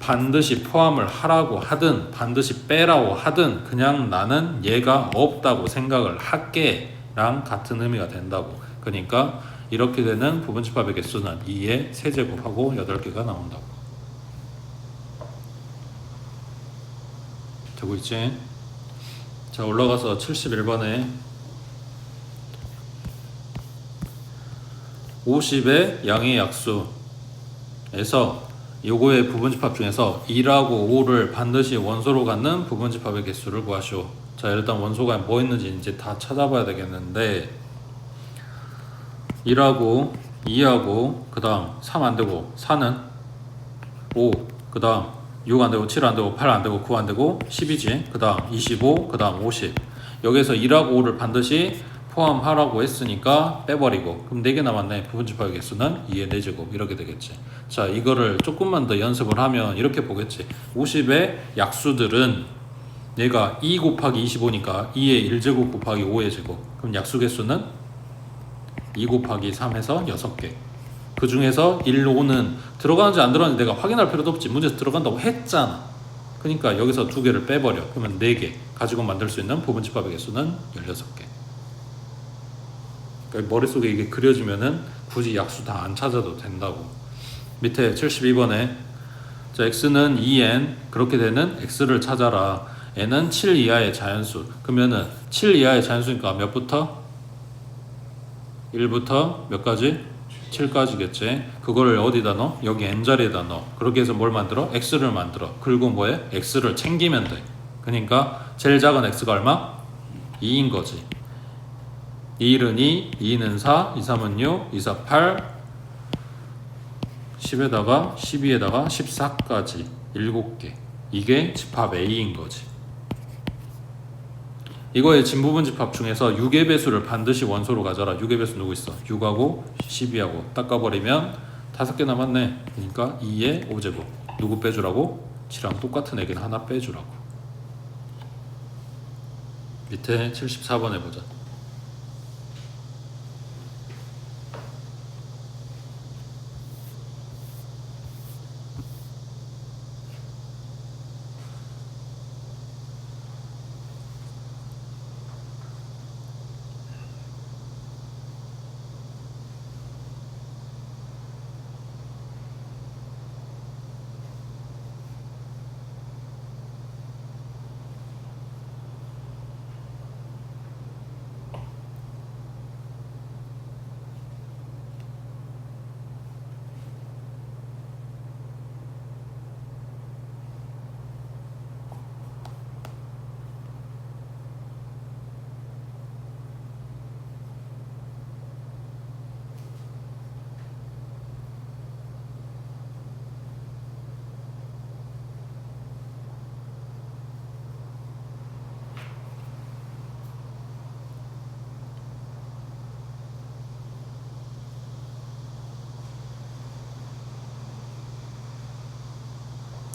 반드시 포함을 하라고 하든 반드시 빼라고 하든 그냥 나는 얘가 없다고 생각을 할게 랑 같은 의미가 된다고. 그러니까 이렇게 되는 부분집합의 개수는 2의 세제곱하고 8개가 나온다고. 되고 있지? 자, 올라가서 71번에 50의 양의 약수에서 요거의 부분집합 중에서 2하고 5를 반드시 원소로 갖는 부분집합의 개수를 구하시오. 자, 일단 원소가 뭐 있는지 이제 다 찾아봐야 되겠는데 1하고 2하고 그 다음 3 안되고 4는 5 그 다음 6 안되고 7 안되고 8 안되고 9 안되고 10이지. 그 다음 25 그 다음 50. 여기서 1하고 5를 반드시 포함하라고 했으니까 빼버리고 그럼 4개 남았네. 부분집합의 개수는 2의 4제곱 이렇게 되겠지. 자, 이거를 조금만 더 연습을 하면 이렇게 보겠지. 50의 약수들은 얘가 2 곱하기 25니까 2의 1제곱 곱하기 5의 제곱. 그럼 약수 개수는 2 곱하기 3에서 6개. 그 중에서 1, 5는 들어가는지 안 들어가는지 내가 확인할 필요도 없지. 문제에서 들어간다고 했잖아. 그러니까 여기서 2개를 빼버려. 그러면 4개 가지고 만들 수 있는 부분집합의 개수는 16개. 그러니까 머릿속에 이게 그려지면은 굳이 약수 다 안 찾아도 된다고. 밑에 72번에 자, x는 2n 그렇게 되는 x를 찾아라. n은 7 이하의 자연수. 그러면은 7 이하의 자연수니까 몇부터? 1부터 몇 가지? 7까지겠지. 그거를 어디다 넣어? 여기 n자리에다 넣어. 그렇게 해서 뭘 만들어? x를 만들어. 그리고 뭐해? x를 챙기면 돼. 그러니까 제일 작은 x가 얼마? 2인 거지. 1은 2, 2는 4, 2, 3은 6, 2, 4, 8, 10에다가 12에다가 14까지 7개. 이게 집합 A인 거지. 이거의 진부분 집합 중에서 6의 배수를 반드시 원소로 가져라. 6의 배수 누구 있어? 6하고 12하고 닦아버리면 5개 남았네. 그러니까 2의 5제곱. 누구 빼주라고? 7랑 똑같은 애기는 하나 빼주라고. 밑에 74번 해보자.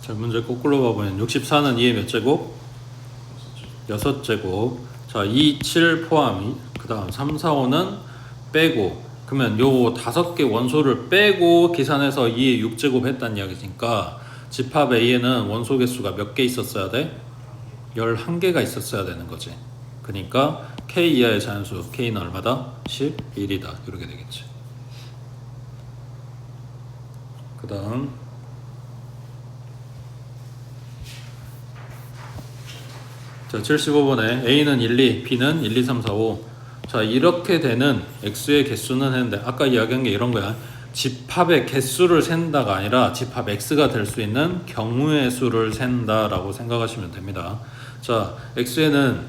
자, 문제 거꾸로 봐보면 64는 2의 몇 제곱? 6제곱. 자, 2, 7 포함이 그 다음 3, 4, 5는 빼고 그러면 요 5개 원소를 빼고 계산해서 2의 6제곱 했다는 이야기니까 집합 A에는 원소 개수가 몇 개 있었어야 돼? 11개가 있었어야 되는 거지. 그러니까 K 이하의 자연수 K는 얼마다? 11이다. 이렇게 되겠지. 그 다음 자 75번에 A는 1, 2, B는 1, 2, 3, 4, 5. 자 이렇게 되는 X의 개수는 했는데 아까 이야기한 게 이런 거야. 집합의 개수를 센다가 아니라 집합 X가 될 수 있는 경우의 수를 센다라고 생각하시면 됩니다. 자 X에는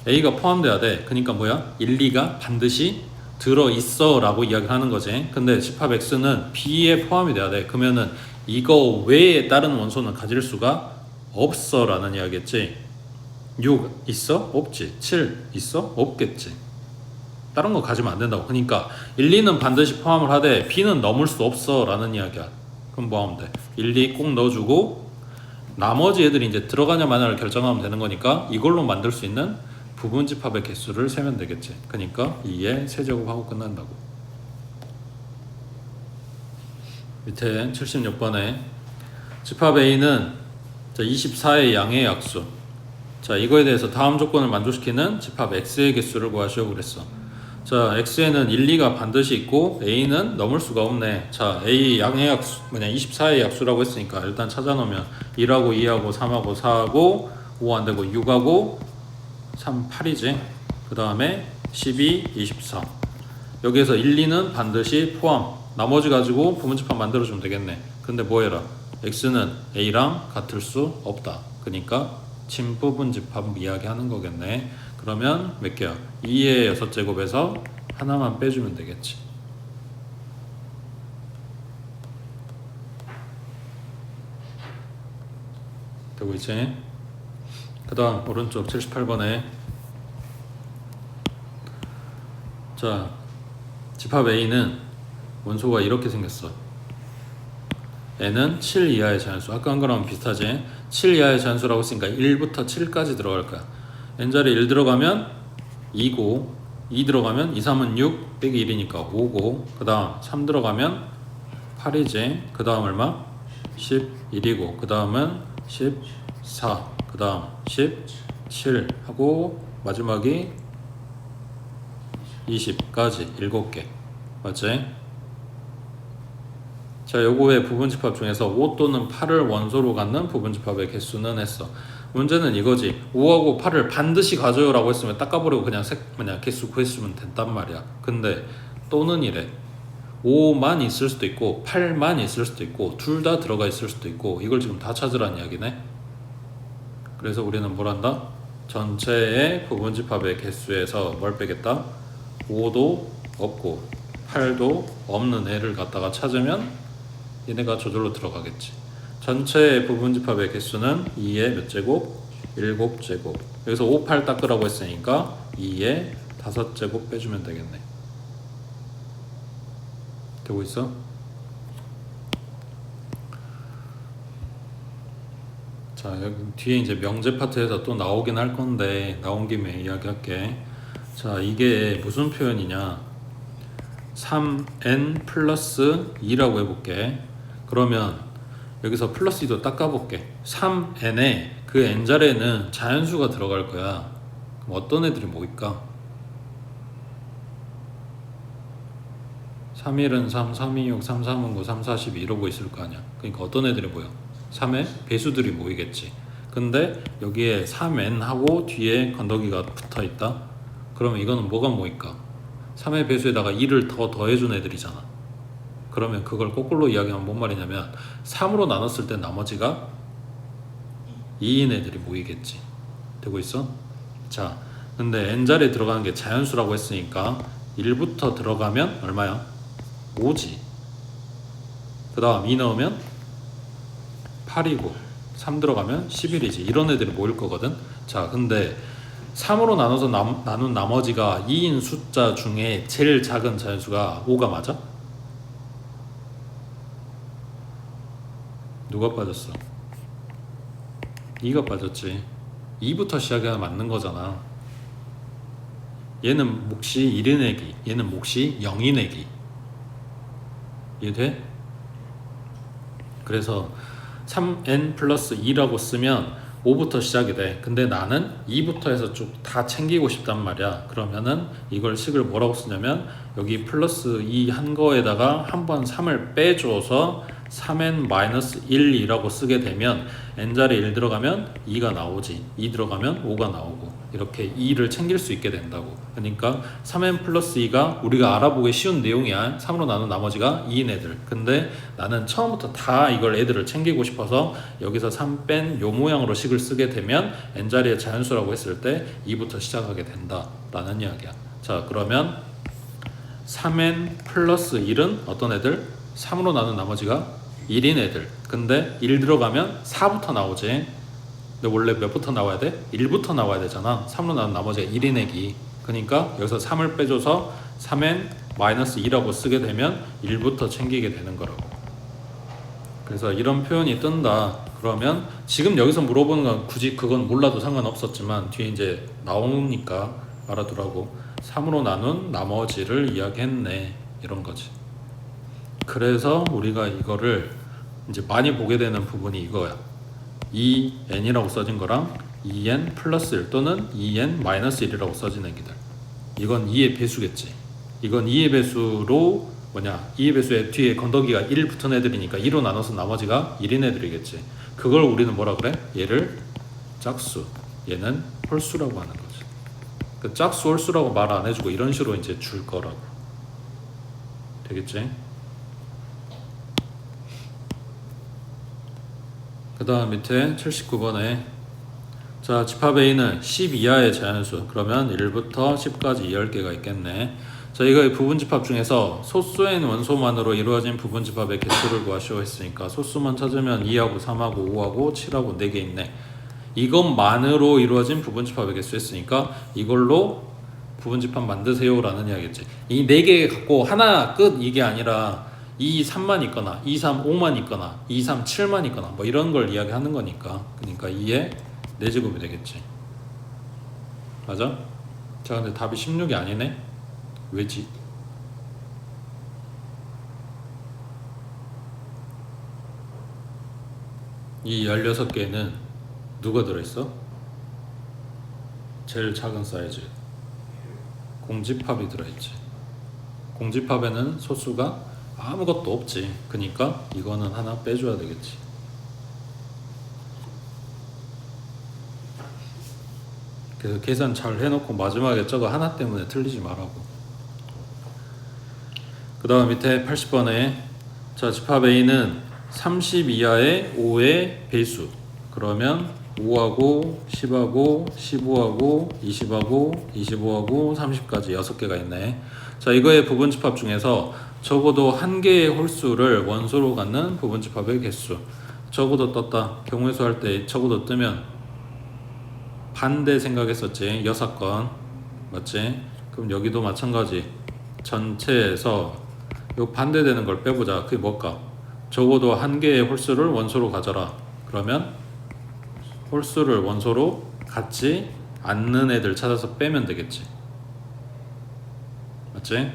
A가 포함돼야 돼. 그러니까 뭐야? 1, 2가 반드시 들어있어 라고 이야기를 하는 거지. 근데 집합 X는 B에 포함이 돼야 돼. 그러면은 이거 외에 다른 원소는 가질 수가 없어 라는 이야기겠지. 6 있어? 없지. 7 있어? 없겠지. 다른 거 가지면 안 된다고. 그러니까 1, 2는 반드시 포함을 하되 B는 넘을 수 없어 라는 이야기야. 그럼 뭐 하면 돼? 1, 2 꼭 넣어주고 나머지 애들이 이제 들어가냐 마냐를 결정하면 되는 거니까 이걸로 만들 수 있는 부분 집합의 개수를 세면 되겠지. 그러니까 2에 세제곱하고 끝난다고. 밑에 76번에 집합 A는 24의 양의 약수. 자 이거에 대해서 다음 조건을 만족시키는 집합 X의 개수를 구하시오 그랬어. 자 X에는 1, 2가 반드시 있고 A는 넘을 수가 없네. 자 A 양의 약수 뭐냐 24의 약수라고 했으니까 일단 찾아놓으면 1하고 2하고 3하고 4하고 5 안되고 6하고 3, 8이지. 그 다음에 12, 24. 여기에서 1, 2는 반드시 포함. 나머지 가지고 부분집합 만들어주면 되겠네. 근데 뭐해라? X는 A랑 같을 수 없다. 그러니까 친부분집합 이야기하는 거겠네. 그러면 몇 개야? 2의 6제곱에서 하나만 빼주면 되겠지. 되고 있지? 그 다음 오른쪽 78번에 자 집합 A는 원소가 이렇게 생겼어. N은 7 이하의 자연수. 아까 한 거랑 비슷하지? 7 이하의 자연수라고 했으니까 1부터 7까지 들어갈 거야. N자리에 1 들어가면 2고 2 들어가면 2, 3은 6 빼기 1이니까 5고 그 다음 3 들어가면 8이지. 그 다음 얼마? 11이고 그 다음은 14 그 다음 17 하고 마지막이 20까지 7개 맞지? 자 요거의 부분집합 중에서 5 또는 8을 원소로 갖는 부분집합의 개수는 했어. 문제는 이거지. 5하고 8을 반드시 가져요 라고 했으면 닦아버리고 그냥 개수 구했으면 된단 말이야. 근데 또는 이래. 5만 있을 수도 있고 8만 있을 수도 있고 둘 다 들어가 있을 수도 있고 이걸 지금 다 찾으라는 이야기네. 그래서 우리는 뭘 한다? 전체의 부분집합의 개수에서 뭘 빼겠다? 5도 없고 8도 없는 애를 갖다가 찾으면 얘네가 저절로 들어가겠지. 전체의 부분집합의 개수는 2의 몇 제곱? 7제곱. 여기서 5, 8 닦으라고 했으니까 2의 5제곱 빼주면 되겠네. 되고 있어? 자 여기 뒤에 이제 명제 파트에서 또 나오긴 할 건데 나온 김에 이야기할게. 자 이게 무슨 표현이냐? 3n 플러스 2라고 해볼게. 그러면 여기서 플러스 2도 닦아볼게. 3n에 그 n자리에는 자연수가 들어갈 거야. 그럼 어떤 애들이 모일까? 3일은 3, 3, 2, 6, 3, 3은 9, 3, 4, 12 이러고 있을 거 아니야. 그러니까 어떤 애들이 모여? 3의 배수들이 모이겠지. 근데 여기에 3n하고 뒤에 건더기가 붙어있다? 그러면 이거는 뭐가 모일까? 3의 배수에다가 2를 더 더해준 애들이잖아. 그러면 그걸 거꾸로 이야기하면 뭔 말이냐면 3으로 나눴을 때 나머지가 2인 애들이 모이겠지. 되고 있어? 자, 근데 n자리에 들어가는 게 자연수라고 했으니까 1부터 들어가면 얼마야? 5지. 그 다음 2 넣으면 8이고 3 들어가면 11이지. 이런 애들이 모일 거거든. 자, 근데 3으로 나눠서 나눈 나머지가 2인 숫자 중에 제일 작은 자연수가 5가 맞아? 누가 빠졌어? 2가 빠졌지. 2부터 시작해야 맞는 거잖아. 얘는 몫이 1인 애기, 얘는 몫이 0인 애기. 이해돼? 그래서 3n 플러스 2라고 쓰면 5부터 시작이 돼. 근데 나는 2부터 해서 쭉 다 챙기고 싶단 말이야. 그러면은 이걸 식을 뭐라고 쓰냐면 여기 플러스 2 한 거에다가 한 번 3을 빼줘서 3n-1이라고 쓰게 되면 n자리에 1 들어가면 2가 나오지, 2 들어가면 5가 나오고, 이렇게 2를 챙길 수 있게 된다고. 그러니까 3n 플러스 2가 우리가 알아보기 쉬운 내용이야. 3으로 나눈 나머지가 2인 애들. 근데 나는 처음부터 다 이걸 애들을 챙기고 싶어서 여기서 3 뺀 요 모양으로 식을 쓰게 되면 n자리의 자연수라고 했을 때 2부터 시작하게 된다 라는 이야기야. 자, 그러면 3n 플러스 1은 어떤 애들? 3으로 나눈 나머지가 1인 애들. 근데 1 들어가면 4부터 나오지. 근데 원래 몇부터 나와야 돼? 1부터 나와야 되잖아. 3으로 나눈 나머지가 1인 애기. 그러니까 여기서 3을 빼줘서 3n-2라고 쓰게 되면 1부터 챙기게 되는 거라고. 그래서 이런 표현이 뜬다. 그러면 지금 여기서 물어보는 건 굳이 그건 몰라도 상관없었지만 뒤에 이제 나오니까 알아두라고. 3으로 나눈 나머지를 이야기했네. 이런 거지. 그래서 우리가 이거를 이제 많이 보게 되는 부분이 이거야. 2n이라고 써진 거랑 2n 플러스 1 또는 2n 마이너스 1이라고 써진 애기들. 이건 2의 배수겠지. 이건 2의 배수로 2의 배수에 뒤에 건더기가 1 붙은 애들이니까 2로 나눠서 나머지가 1인 애들이겠지. 그걸 우리는 뭐라 그래? 얘를 짝수, 얘는 홀수라고 하는 거지. 그 짝수 홀수라고 말 안 해주고 이런 식으로 이제 줄 거라고. 되겠지? 그 다음 밑에 79번에 자, 집합 A는 10 이하의 자연수. 그러면 1부터 10까지 10개가 있겠네. 자, 이거의 부분집합 중에서 소수의 원소만으로 이루어진 부분집합의 개수를 구하시오 했으니까 소수만 찾으면 2하고 3하고 5하고 7하고 4개 있네. 이것만으로 이루어진 부분집합의 개수 했으니까 이걸로 부분집합 만드세요 라는 이야기겠지. 이 4개 갖고 하나 끝 이게 아니라 2, 3만 있거나 2, 3, 5만 있거나 2, 3, 7만 있거나 뭐 이런 걸 이야기하는 거니까. 그러니까 2의 4제곱이 되겠지. 맞아? 자, 근데 답이 16이 아니네. 왜지? 이 16개는 누가 들어있어? 제일 작은 사이즈 공집합이 들어있지. 공집합에는 소수가 아무것도 없지. 그러니까 이거는 하나 빼줘야 되겠지. 그래서 계산 잘 해놓고 마지막에 저거 하나 때문에 틀리지 말라고. 그 다음 밑에 80번에 자, 집합 A는 30 이하의 5의 배수. 그러면 5하고 10하고 15하고 20하고 25하고 30까지 6개가 있네. 자, 이거의 부분집합 중에서 적어도 한 개의 홀수를 원소로 갖는 부분집합의 개수. 적어도 떴다. 경우의 할 때 적어도 뜨면 반대 생각했었지. 6건 맞지? 그럼 여기도 마찬가지. 전체에서 요 반대되는 걸 빼보자. 그게 뭘까? 적어도 한 개의 홀수를 원소로 가져라. 그러면 홀수를 원소로 갖지 않는 애들 찾아서 빼면 되겠지. 맞지?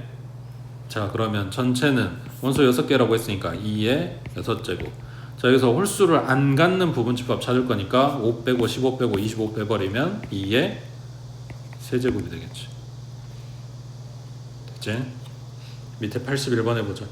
자, 그러면 전체는 원소 6개라고 했으니까 2의 6제곱. 자, 여기서 홀수를 안 갖는 부분집합 찾을 거니까 5 빼고 15 빼고 25 빼버리면 2의 세제곱이 되겠지. 됐지? 밑에 81번 해보자.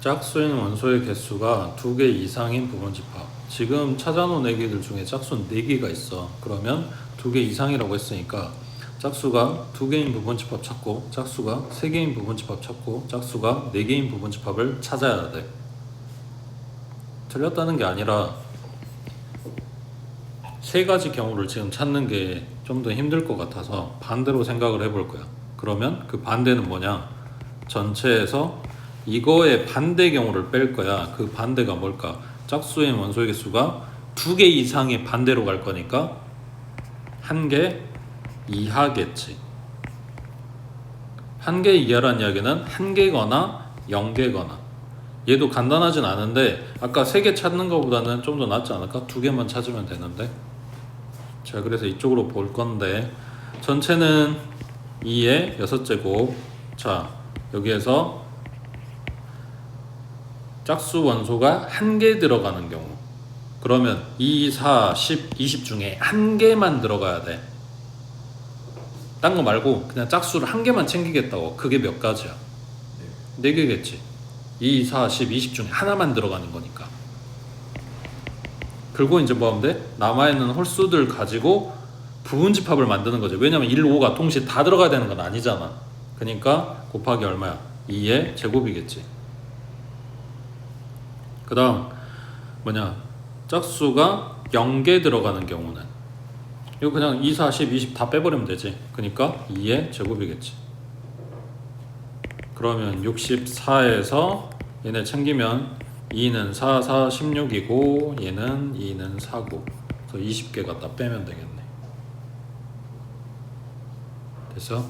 짝수인 원소의 개수가 2개 이상인 부분집합. 지금 찾아놓은 애기들 중에 짝수는 4개가 있어. 그러면 2개 이상이라고 했으니까 짝수가 2개인 부분집합 찾고, 짝수가 3개인 부분집합 찾고, 짝수가 4개인 부분집합을 찾아야 돼. 틀렸다는 게 아니라 3가지 경우를 지금 찾는 게 좀 더 힘들 것 같아서 반대로 생각을 해볼 거야. 그러면 그 반대는 뭐냐? 전체에서 이거의 반대 경우를 뺄 거야. 그 반대가 뭘까? 짝수인 원소의 개수가 2개 이상의 반대로 갈 거니까 1개 이하겠지. 1개 이하란 이야기는 1개거나 0개거나. 얘도 간단하진 않은데 아까 3개 찾는 것보다는 좀 더 낫지 않을까? 2개만 찾으면 되는데. 자, 그래서 이쪽으로 볼 건데 전체는 2의 6제곱. 자, 여기에서 짝수 원소가 1개 들어가는 경우, 그러면 2, 4, 10, 20 중에 1개만 들어가야 돼. 딴 거 말고 그냥 짝수를 1개만 챙기겠다고. 그게 몇 가지야? 4개겠지. 2, 4, 10, 20 중에 하나만 들어가는 거니까. 그리고 이제 뭐 하면 돼? 남아있는 홀수들 가지고 부분집합을 만드는 거지. 왜냐면 1, 5가 동시에 다 들어가야 되는 건 아니잖아. 그러니까 곱하기 얼마야? 2의 제곱이겠지. 그 다음 뭐냐, 짝수가 0개 들어가는 경우는 이거 그냥 2, 4, 10, 20 다 빼버리면 되지. 그러니까 2의 제곱이겠지. 그러면 64에서 얘네 챙기면 2는 4, 4, 16이고 얘는 2는 4고, 그래서 20개 갖다 빼면 되겠네. 됐어?